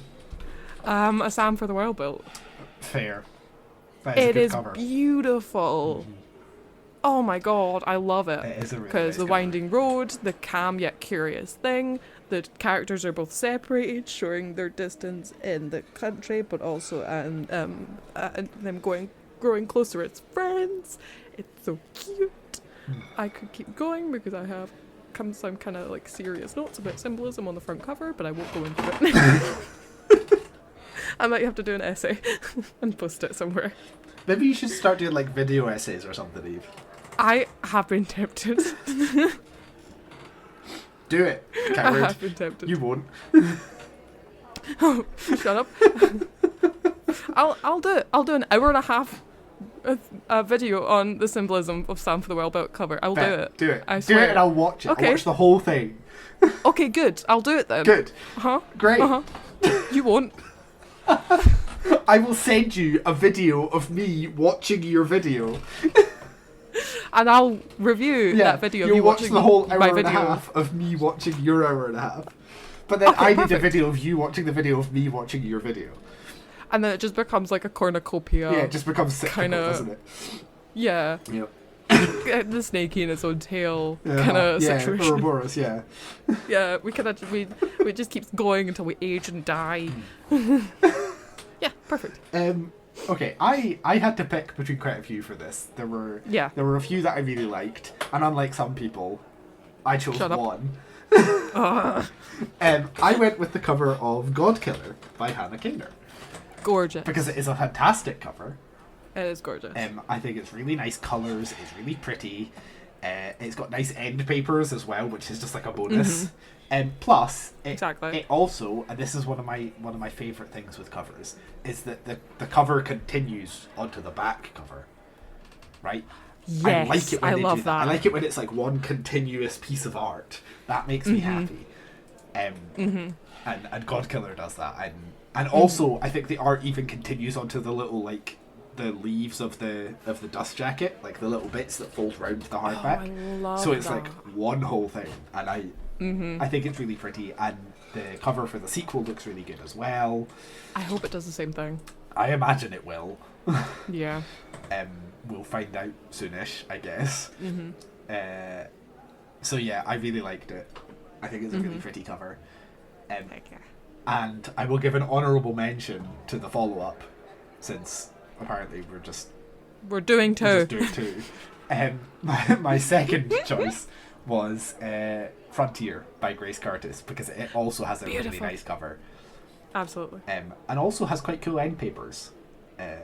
A Sam for the World Built. Fair. That is a It good is cover. beautiful. Oh my god, I love it. It is a really Because nice the cover. winding road, the calm yet curious thing, the characters are both separated, showing their distance in the country, but also and them growing closer as friends. It's so cute. I could keep going because I have some kind of like serious notes about symbolism on the front cover, but I won't go into it. I might have to do an essay and post it somewhere. Maybe you should start doing like video essays or something, Eve. I have been tempted. Do it, I coward. have been tempted. You won't. Oh, shut up. I'll do it. I'll do an hour and a half video on the symbolism of Sam for the Well Built cover. I'll do it. Do it. I Do swear. it and I'll watch it. Okay. I'll watch the whole thing. Okay, good. I'll do it then. Good. Great. You won't. I will send you a video of me watching your video. And I'll review that video of you'll you watch watching the whole hour my and video. a half of me watching your hour and a half. But then Okay, I need a perfect. video of you watching the video of me watching your video. And then it just becomes like a cornucopia. Yeah, it just becomes cyclical, kinda- doesn't it? Yeah. Yep. The snakey in its own tail kind of situation. Ouroboros, yeah. Yeah, we just keeps going until we age and die. Yeah, perfect. Okay, I had to pick between quite a few for this. There were a few that I really liked, and unlike some people, I chose Shut up. one. I went with the cover of Godkiller by Hannah Kinder Gorgeous. because it is a fantastic cover. It is gorgeous. I think it's really nice colours. It's really pretty. It's got nice end papers as well, which is just like a bonus. Plus, it also, and this is one of my favourite things with covers, is that the cover continues onto the back cover, right? Yes, I like it when they love do that. I like it when it's like one continuous piece of art. That makes me happy. And Godkiller does that, and also I think the art even continues onto the little like the leaves of the dust jacket, like the little bits that fold round the hardback. I love so it's that. like one whole thing, and I think it's really pretty, and the cover for the sequel looks really good as well. I hope it does the same thing. I imagine it will. Yeah. We'll find out soonish, I guess. So yeah, I really liked it. I think it's a really pretty cover. Heck yeah. And I will give an honourable mention to the follow-up, since apparently We're doing we're two. just doing two. My second choice was Frontier by Grace Curtis, because it also has a really Beautiful. nice cover. Absolutely. And also has quite cool end papers on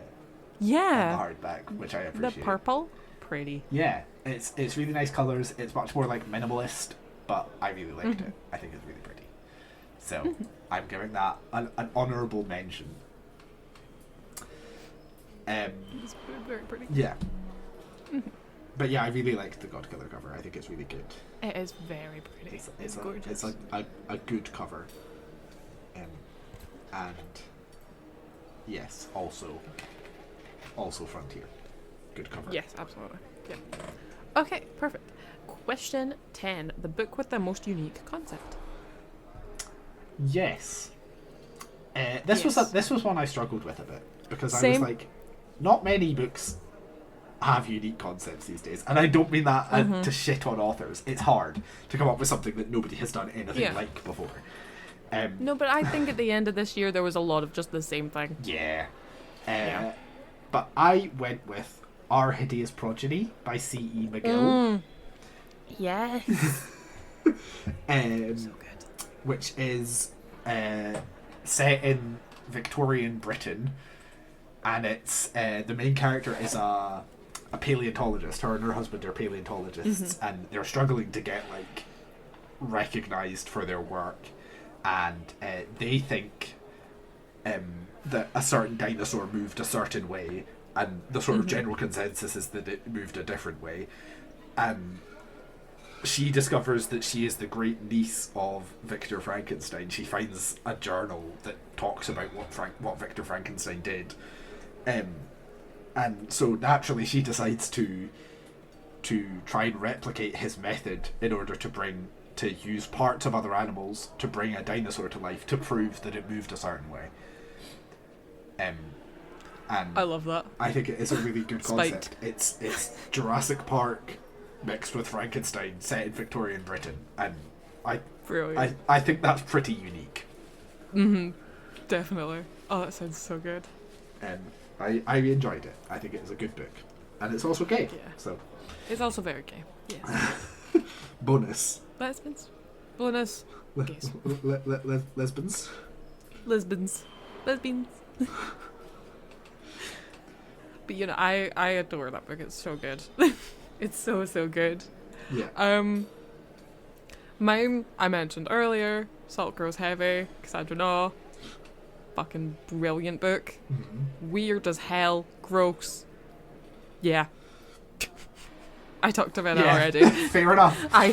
Yeah. the hardback, which I The appreciate. purple, pretty. Yeah, it's really nice colours. It's much more like minimalist, but I really liked it. I think it's really pretty. So I'm giving that an honourable mention. It's very pretty. Yeah. But yeah, I really liked the Godkiller cover. I think it's really good. It is very pretty. It's gorgeous. It's a good cover. And yes, also Frontier. Good cover. Yes, absolutely. Yeah. Okay, perfect. Question 10. The book with the most unique concept. Yes. This was one I struggled with a bit, because I was Same. like, not many books have unique concepts these days, and I don't mean that to shit on authors. It's hard to come up with something that nobody has done anything like before. No, but I think at the end of this year there was a lot of just the same thing. Yeah. Yeah. But I went with Our Hideous Progeny by C.E. McGill. Yes. So good. Which is set in Victorian Britain, and it's the main character is a paleontologist. Her and her husband are paleontologists, and they're struggling to get like recognized for their work, and they think that a certain dinosaur moved a certain way, and the sort of general consensus is that it moved a different way. She discovers that she is the great niece of Victor Frankenstein. She finds a journal that talks about what Victor Frankenstein did. And so naturally she decides to try and replicate his method in order to use parts of other animals to bring a dinosaur to life to prove that it moved a certain way. And I love that. I think it is a really good concept. It's Jurassic Park mixed with Frankenstein set in Victorian Britain, and I think that's pretty unique. Definitely. Oh, that sounds so good. And I enjoyed it. I think it is a good book, and it's also gay. Yeah. So it's also very gay. Yes. Bonus. Lesbians. Bonus. Gays. Lesbians. Lesbians. Lesbians. But you know, I adore that book. It's so good. It's so good. Yeah. Mine I mentioned earlier, Salt Grows Heavy, Cassandra Naw. Fucking brilliant book. Weird as hell. Gross. Yeah. I talked about it already. Fair enough. I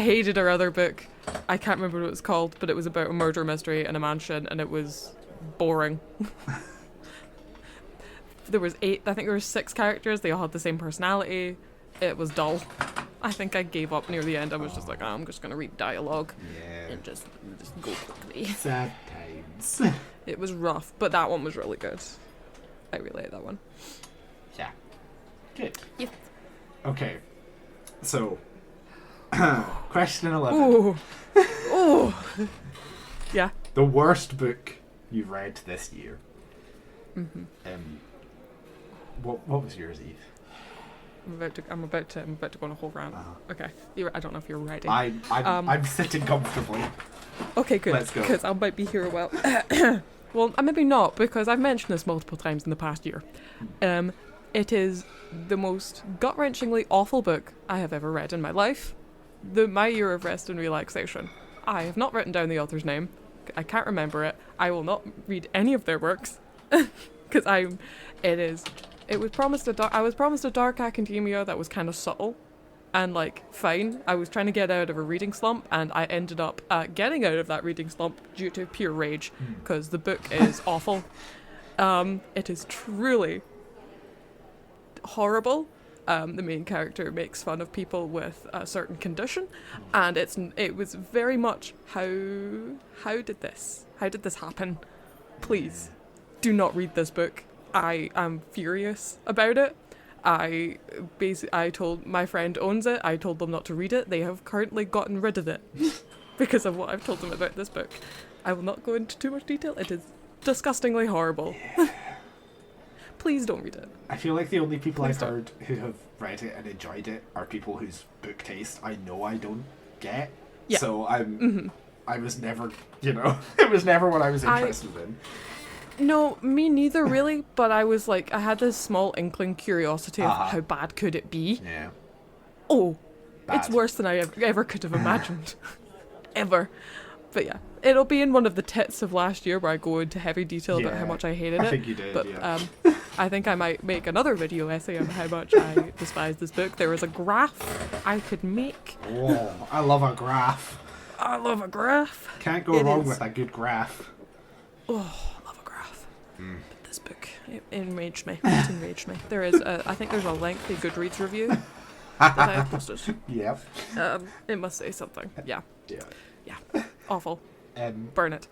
hated her other book. I can't remember what it was called, but it was about a murder mystery in a mansion, and it was boring. There was I think there were 6 characters. They all had the same personality. It was dull. I think I gave up near the end. I was just like, I'm just gonna read dialogue and just go quickly. Sad times. It was rough, but that one was really good. I really like that one. Yeah. Good. Yes. Okay. So, question 11. Ooh. Ooh. Yeah. The worst book you've read this year. What was yours, Eve? I'm about to go on a whole rant. Okay. I don't know if you're ready. I'm sitting comfortably. Okay, good. Let's go. Because I might be here a while. Well, maybe not, because I've mentioned this multiple times in the past year. It is the most gut-wrenchingly awful book I have ever read in my life. My Year of Rest and Relaxation. I have not written down the author's name. I can't remember it. I will not read any of their works. Because I was promised a dark academia that was kind of subtle and like fine. I was trying to get out of a reading slump, and I ended up getting out of that reading slump due to pure rage, because the book is awful. It is truly horrible. The main character makes fun of people with a certain condition, and it was very much how did this happen? Please do not read this book. I am furious about it. I told my friend owns it. I told them not to read it. They have currently gotten rid of it because of what I've told them about this book. I will not go into too much detail. It is disgustingly horrible. Please don't read it. I feel like the only people I've heard who have read it and enjoyed it are people whose book taste I know I don't get. Yeah. So I was never, it was never what I was interested in. No, me neither, really. But I was like, I had this small inkling curiosity of how bad could it be. Yeah. Oh, bad. It's worse than I ever could have imagined. Ever. But yeah, it'll be in one of the tits of last year where I go into heavy detail about how much I hated it. I think you did, but, I think I might make another video essay on how much I despise this book. There is a graph I could make. Oh, I love a graph. I love a graph. Can't go wrong with a good graph. Oh, I love a graph. But this book, it enraged me. It enraged me. There is, I think there's a lengthy Goodreads review that I have posted. Yep. It must say something. Yeah. Yeah. Awful. Burn it.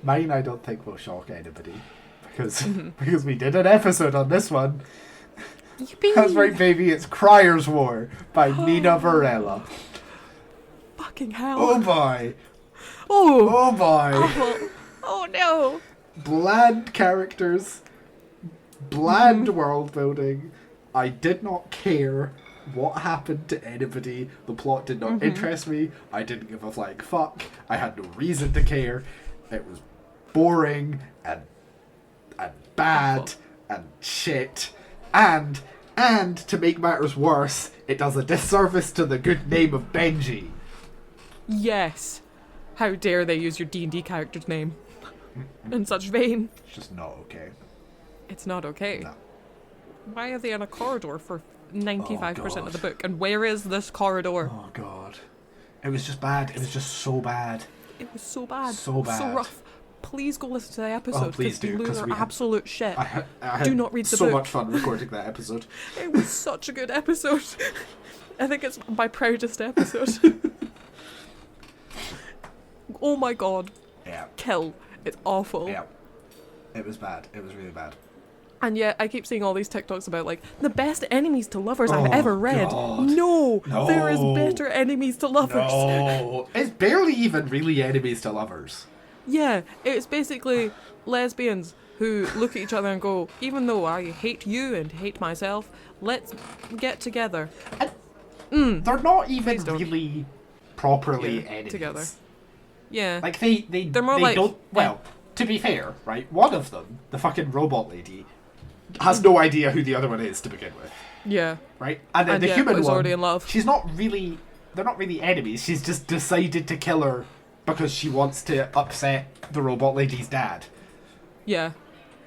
Mine, I don't think will shock anybody because we did an episode on this one. Yippee. That's right, baby. It's Crier's War by Nina Varela. Fucking hell. Oh boy. Oh boy. Oh no. Bland characters, bland world building. I did not care what happened to anybody. The plot did not interest me. I didn't give a flying fuck. I had no reason to care. It was boring, and and bad and shit. And to make matters worse, it does a disservice to the good name of Benji. Yes. How dare they use your D&D character's name in such vain? It's just not okay. It's not okay. No. Why are they in a corridor for 95% Oh, of the book? And where is this corridor? Oh god. It was just bad. It was just so bad. It was so bad. So bad. So rough. Please go listen to the episode. Oh, please do. Because we are absolute shit. I had Do not read the so book. much fun recording that episode. It was such a good episode. I think it's my proudest episode. Oh my god. Yeah. Kill. It's awful. Yeah. It was bad. It was really bad. And yet, I keep seeing all these TikToks about, like, the best enemies to lovers Oh, I've ever read. God. No, No. there is better enemies to lovers. No. It's barely even really enemies to lovers. Yeah, it's basically lesbians who look at each other and go, even though I hate you and hate myself, let's get together. They're not even Please don't. really properly enemies. Together. Yeah. Like they're more they like- don't. Well, to be fair, right? One of them, the fucking robot lady, has no idea who the other one is to begin with, Yeah. right? And then And the yet human is one, already in love. she's not really. They're not really enemies. She's just decided to kill her because she wants to upset the robot lady's dad. Yeah.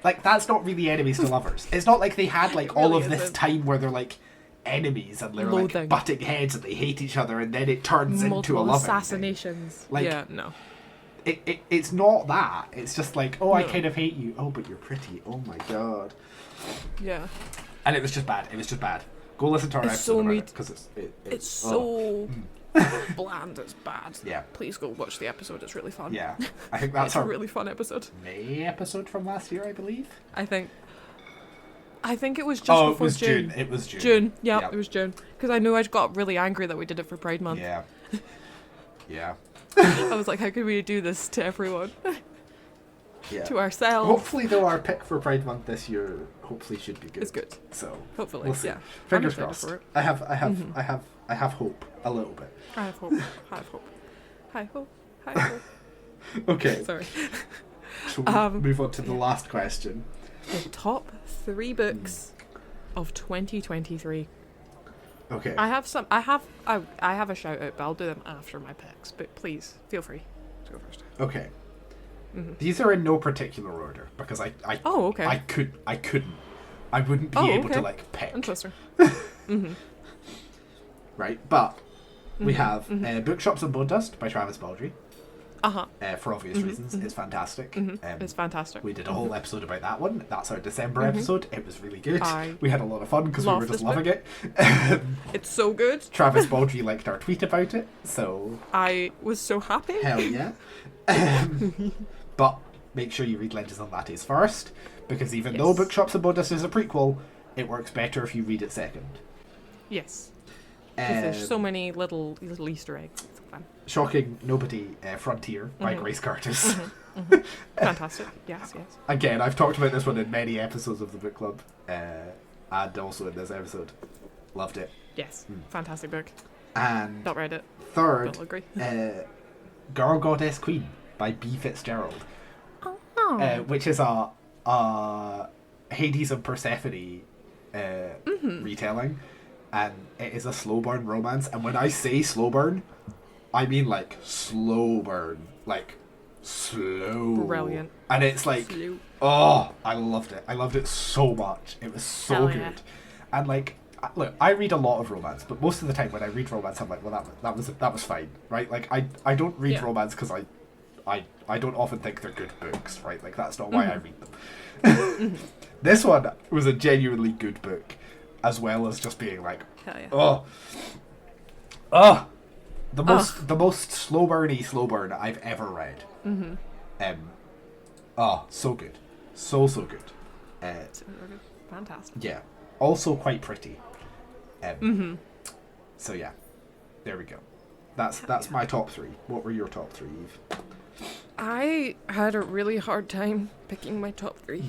Like, that's not really enemies to lovers. It's not like they had like all really of this isn't. time where they're like enemies and they're like Loathing. butting heads and they hate each other and then it turns into a Multiple loving thing. assassinations. Like- yeah, no. It's not that. It's just like, oh, I No. kind of hate you. Oh, but you're pretty. Oh my god. Yeah. And it was just bad. It was just bad. Go listen to our It's episode so about meat- it because It's oh. so bland, it's bad. Yeah. Please go watch the episode, it's really fun. Yeah. I think that's It's a our really fun episode. May episode from last year, I believe. I think it was just Oh, it before was June. June. It was June. June, yeah, Yep. it was June. Because I know I got really angry that we did it for Pride Month. Yeah. Yeah. I was like, how could we do this to everyone? Yeah. To ourselves? Hopefully, though, our pick for Pride Month this year hopefully should be good. It's good. So Hopefully, we'll see. yeah. Fingers I'm excited crossed. for it. I have hope a little bit. I have hope. I have hope. I hope. I hope. Okay. Sorry. So we move on to the last question. The top 3 books of 2023. Okay. I have a shout out, but I'll do them after my picks. But please, feel free to go first. Okay. Mm-hmm. These are in no particular order because I Oh, okay. I wouldn't be able to like pick. Interesting. Mm-hmm. Right, but we Mm-hmm. have Bookshops and Bone Dust by Travis Baldry. Uh-huh. For obvious reasons, it's fantastic. It's fantastic. We did a whole episode about that one. That's our December episode. It was really good. I We had a lot of fun because we love were just this loving book. it. It's so good. Travis Baldry liked our tweet about it, so I was so happy. hell yeah. But make sure you read Legends of Lattes first, because even though Yes. Bookshops and Bone Dust is a prequel, it works better if you read it second. Yes. Because there's so Um, many little Easter eggs. It's fun. Shocking Nobody Frontier by Mhm. Grace Curtis. Fantastic. Yes, yes. Again, I've talked about this one in many episodes of the book club, and also in this episode. Loved it. Yes. Fantastic book. And Not read it. third, But I'll agree. Girl Goddess Queen by B. Fitzgerald, Oh. which is a Hades and Persephone retelling, and it is a slow burn romance. And when I say slow burn, I mean like slow burn, like slow. Brilliant. And it's like, Slow. oh, I loved it. I loved it so much. It was so Hell good. yeah. And like, look, I read a lot of romance, but most of the time when I read romance, I'm like, well, that was fine, right? Like, I don't read Yeah. romance because I don't often think they're good books, right? Like, that's not why I read them. This one was a genuinely good book, as well as just being like, Hell yeah. the most slow burn I've ever read. So good, so good. Fantastic. Yeah, also quite pretty. So yeah, there we go. That's my top 3. What were your top 3, Eve? I had a really hard time picking my top 3.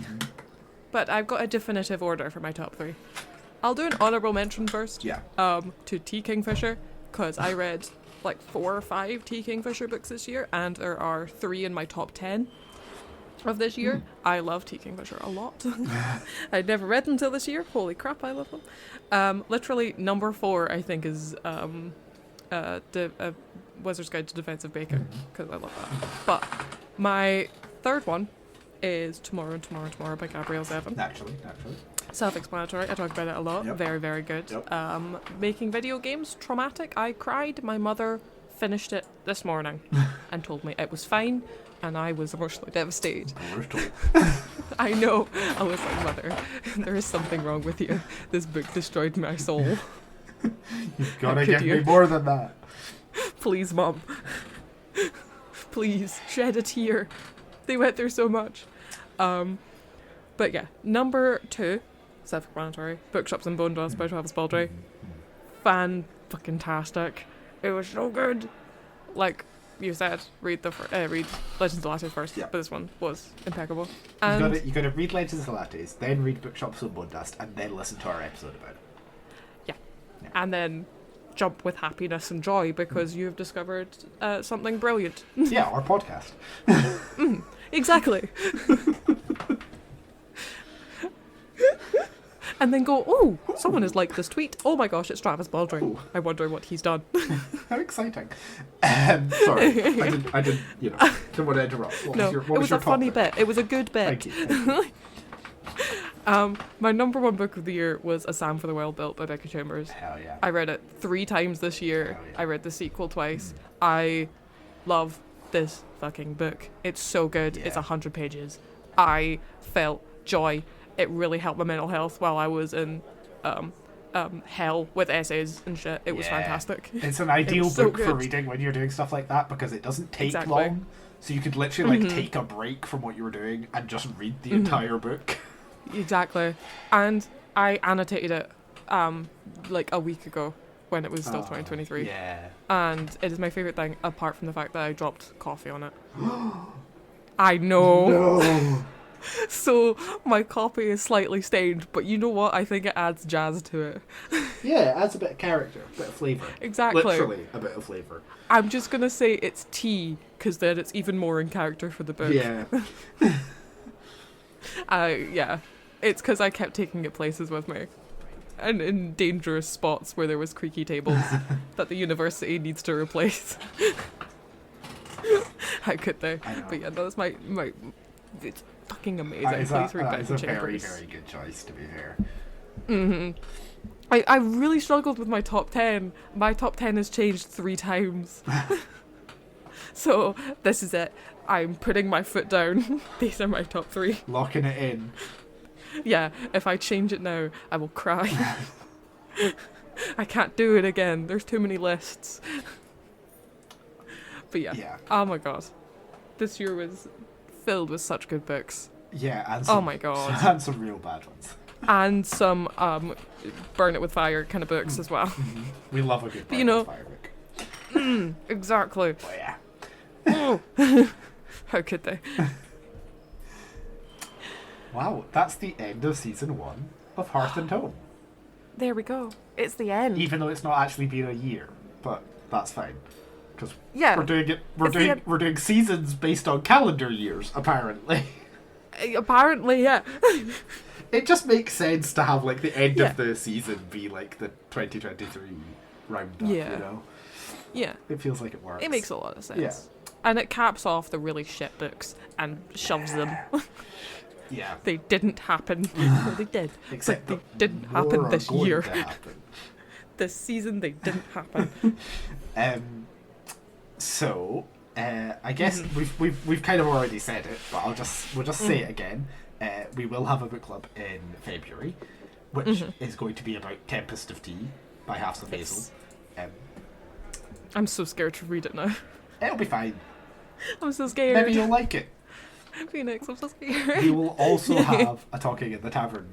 But I've got a definitive order for my top 3. I'll do an honourable mention first. Yeah. To T. Kingfisher, because I read like 4 or 5 T. Kingfisher books this year, and there are 3 in my top 10. of this year. I love Tea Kingfisher a lot. I'd never read them until this year. Holy crap, I love them. Literally, number 4, I think, is Wizard's Guide to Defensive Baking, because I love that. But my third one is Tomorrow and Tomorrow and Tomorrow by Gabrielle Zevin. Naturally. Self-explanatory. I talk about it a lot. Yep. Very, very good. Yep. Making video games, traumatic. I cried. My mother finished it this morning and told me it was fine, and I was emotionally devastated. I know. I was like, Mother, there is something wrong with you. This book destroyed my soul. You've got to give me more than that. Please, Mom. Please, shed a tear. They went through so much. But yeah, number 2, self-explanatory, Bookshops and Bone Dust by Travis Baldry. Fan-fucking-tastic. It was so good. Like you said, read Legends of Lattes first, but this one was impeccable. And you got to read Legends of Lattes, then read Bookshops and Bone Dust, and then listen to our episode about it. Yeah. And then jump with happiness and joy because you've discovered something brilliant. Yeah, our podcast. Exactly. And then go, oh, someone has liked this tweet. Oh my gosh, it's Travis Baldry. Ooh. I wonder what he's done. How exciting. Sorry, I didn't, didn't want to interrupt. What was your funny bit. It was a good bit. Thank you. My number 1 book of the year was A Psalm for the Well Built by Becky Chambers. Hell yeah. I read it 3 times this year. Yeah. I read the sequel twice. I love this fucking book. It's so good. Yeah. It's 100 pages. I felt joy. It really helped my mental health while I was in hell with essays and shit. It was fantastic. It's an ideal book for reading when you're doing stuff like that because it doesn't take long. So you could literally take a break from what you were doing and just read the entire book. Exactly. And I annotated it like a week ago when it was still 2023. Yeah. And it is my favourite thing apart from the fact that I dropped coffee on it. I know. No. So my copy is slightly stained, but you know what? I think it adds jazz to it. Yeah, it adds a bit of character, a bit of flavour. Exactly. Literally a bit of flavour. I'm just going to say it's tea, because then it's even more in character for the book. Yeah. Yeah. It's because I kept taking it places with me. And in dangerous spots where there was creaky tables that the university needs to replace. How could they? But yeah, that was my it's fucking amazing. Please read Becky Chambers. That is a very, very good choice, to be fair. I really struggled with my top 10. My top 10 has changed 3 times. So this is it. I'm putting my foot down. These are my top 3. Locking it in. Yeah, if I change it now, I will cry. I can't do it again. There's too many lists. But yeah. Oh my god. This year was filled with such good books. Yeah, and some, oh my god. And some real bad ones. And some burn it with fire kind of books as well. We love a good burn it with fire book. Exactly. Oh yeah. How could they? Wow, that's the end of season 1 of Hearth and Tome. There we go. It's the end. Even though it's not actually been a year, but that's fine. Because we're doing it. We're doing seasons based on calendar years, apparently. Apparently, yeah. It just makes sense to have like the end of the season be like the 2023 roundup. Yeah. You know. Yeah. It feels like it works. It makes a lot of sense. Yeah. And it caps off the really shit books and shoves them. Yeah. They didn't happen. No, they did. Except but they didn't happen this year. This season they didn't happen. So, I guess we've kind of already said it, but we'll just say it again. We will have a book club in February, which is going to be about Tempest of Tea by Halves of Hazel. I'm so scared to read it now. It'll be fine. I'm so scared. Maybe you'll like it. Phoenix, I'm so scared. We will also have a Talking in the Tavern.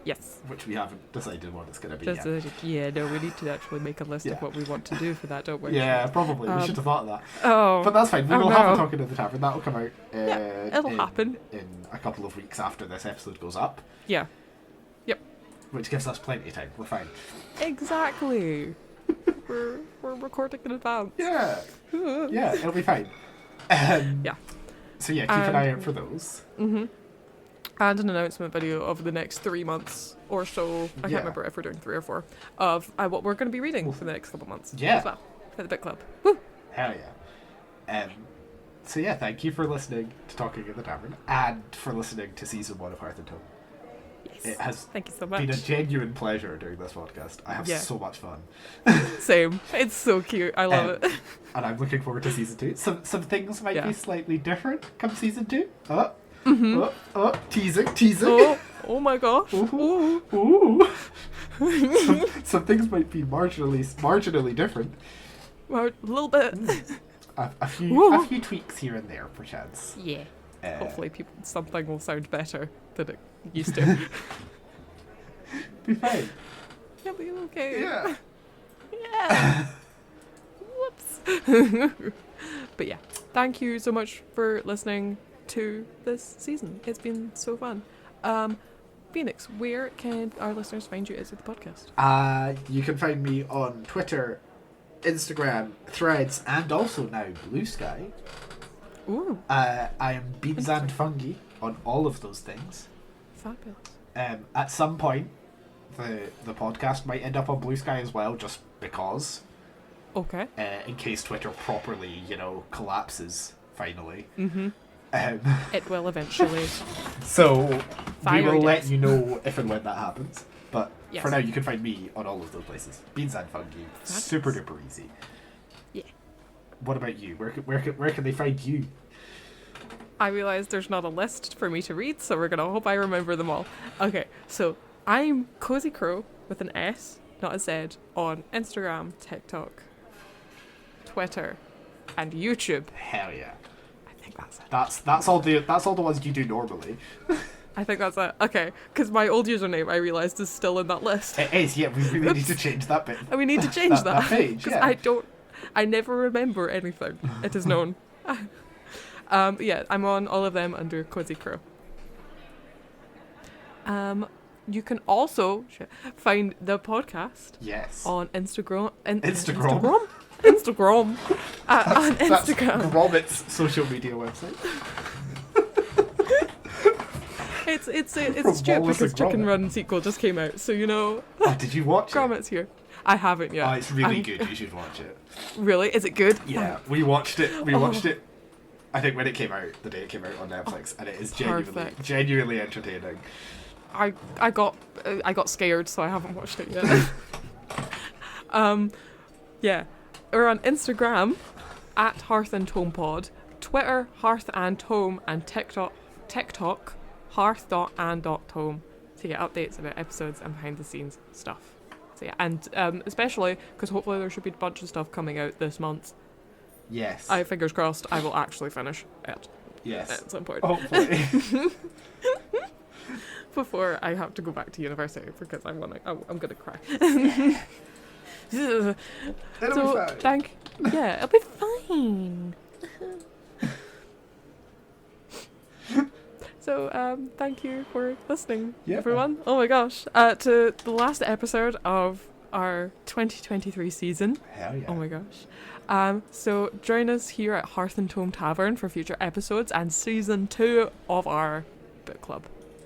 Yes. Which we haven't decided what it's going to be yet. No, we need to actually make a list of what we want to do for that, don't we? Yeah, probably. We should have thought of that. Oh. But that's fine. We will have a Talking in the Tavern. That'll come out it'll happen. In a couple of weeks after this episode goes up. Yeah. Yep. Which gives us plenty of time. We're fine. Exactly. we're recording in advance. Yeah. Yeah, it'll be fine. Yeah. So yeah, keep an eye out for those. Mm-hmm. And an announcement video of the next 3 months or so. I can't remember if we're doing 3 or 4 of what we're going to be reading for the next couple months. Yeah. As well for the book club. Woo! Hell yeah. So yeah, thank you for listening to Talking in the Tavern and for listening to season 1 of Hearth and Tome. Yes. It has Thank you so much. been a genuine pleasure doing this podcast. I have so much fun. Same. It's so cute. I love it. And I'm looking forward to season 2. Some things might be slightly different come season 2. Teasing. Oh my gosh. Ooh. Some things might be marginally different. Well, a little bit. A few tweaks here and there, perchance. Yeah. Hopefully something will sound better than it used to. Be fine. It'll be okay. Yeah. Yeah. Whoops. But yeah, thank you so much for listening to this season. It's been so fun. Phoenix, where can our listeners find you as with the podcast? You can find me on Twitter, Instagram, Threads, and also now Blue Sky. Ooh. I am Beans and Fungi on all of those things. Fabulous. At some point, the podcast might end up on Blue Sky as well, just because. Okay. In case Twitter properly, collapses finally. Mm-hmm. It will eventually. So we will let you know if and when that happens. But for now, you can find me on all of those places. Beans and Fungi. Fabulous. Super duper easy. Yeah. What about you? Where can they find you? I realised there's not a list for me to read, so we're going to hope I remember them all. Okay, so I'm Cozy Crow with an S, not a Z, on Instagram, TikTok, Twitter, and YouTube. Hell yeah. I think that's it. That's all the ones you do normally. I think that's it. Okay, because my old username, I realised, is still in that list. It is, yeah. We really need to change that bit. And we need to change that. Page, yeah. Because I never remember anything. It is known. Yeah, I'm on all of them under Cozy Crow. You can also find the podcast on Instagram. Instagram? On Instagram. Gromit's social media website. It's stupid because Chicken Run sequel just came out, so Oh, did you watch Gromit's here. I haven't yet. Oh, it's really good. You should watch it. Really? Is it good? Yeah, we watched it. We watched it. I think when it came out, the day it came out on Netflix, and it is genuinely entertaining. I got scared, so I haven't watched it yet. Yeah, we're on Instagram at Hearth and Tome Pod, Twitter Hearth and Tome, and TikTok Hearth.and.tome to get updates about episodes and behind the scenes stuff. So yeah, and especially because hopefully there should be a bunch of stuff coming out this month. Yes. Fingers crossed, I will actually finish it. Yes. At some point. Hopefully. Before I have to go back to university because I'm gonna cry. It'll be fine. It'll be fine. So thank you for listening, everyone. Oh my gosh, to the last episode of our 2023 season. Hell yeah. Oh my gosh. So join us here at Hearth and Tome Tavern for future episodes and season 2 of our book club.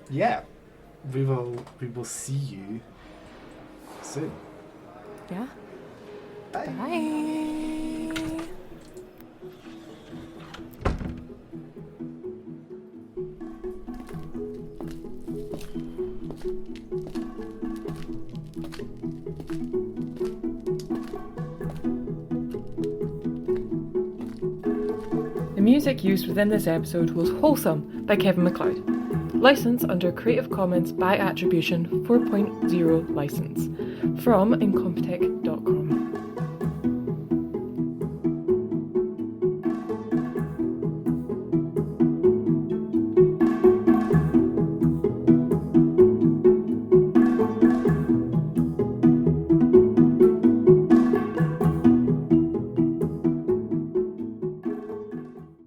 Yeah. We will see you soon. Yeah. Bye. Bye. The music used within this episode was Wholesome by Kevin MacLeod. Licensed under Creative Commons by Attribution 4.0 license from Incompetech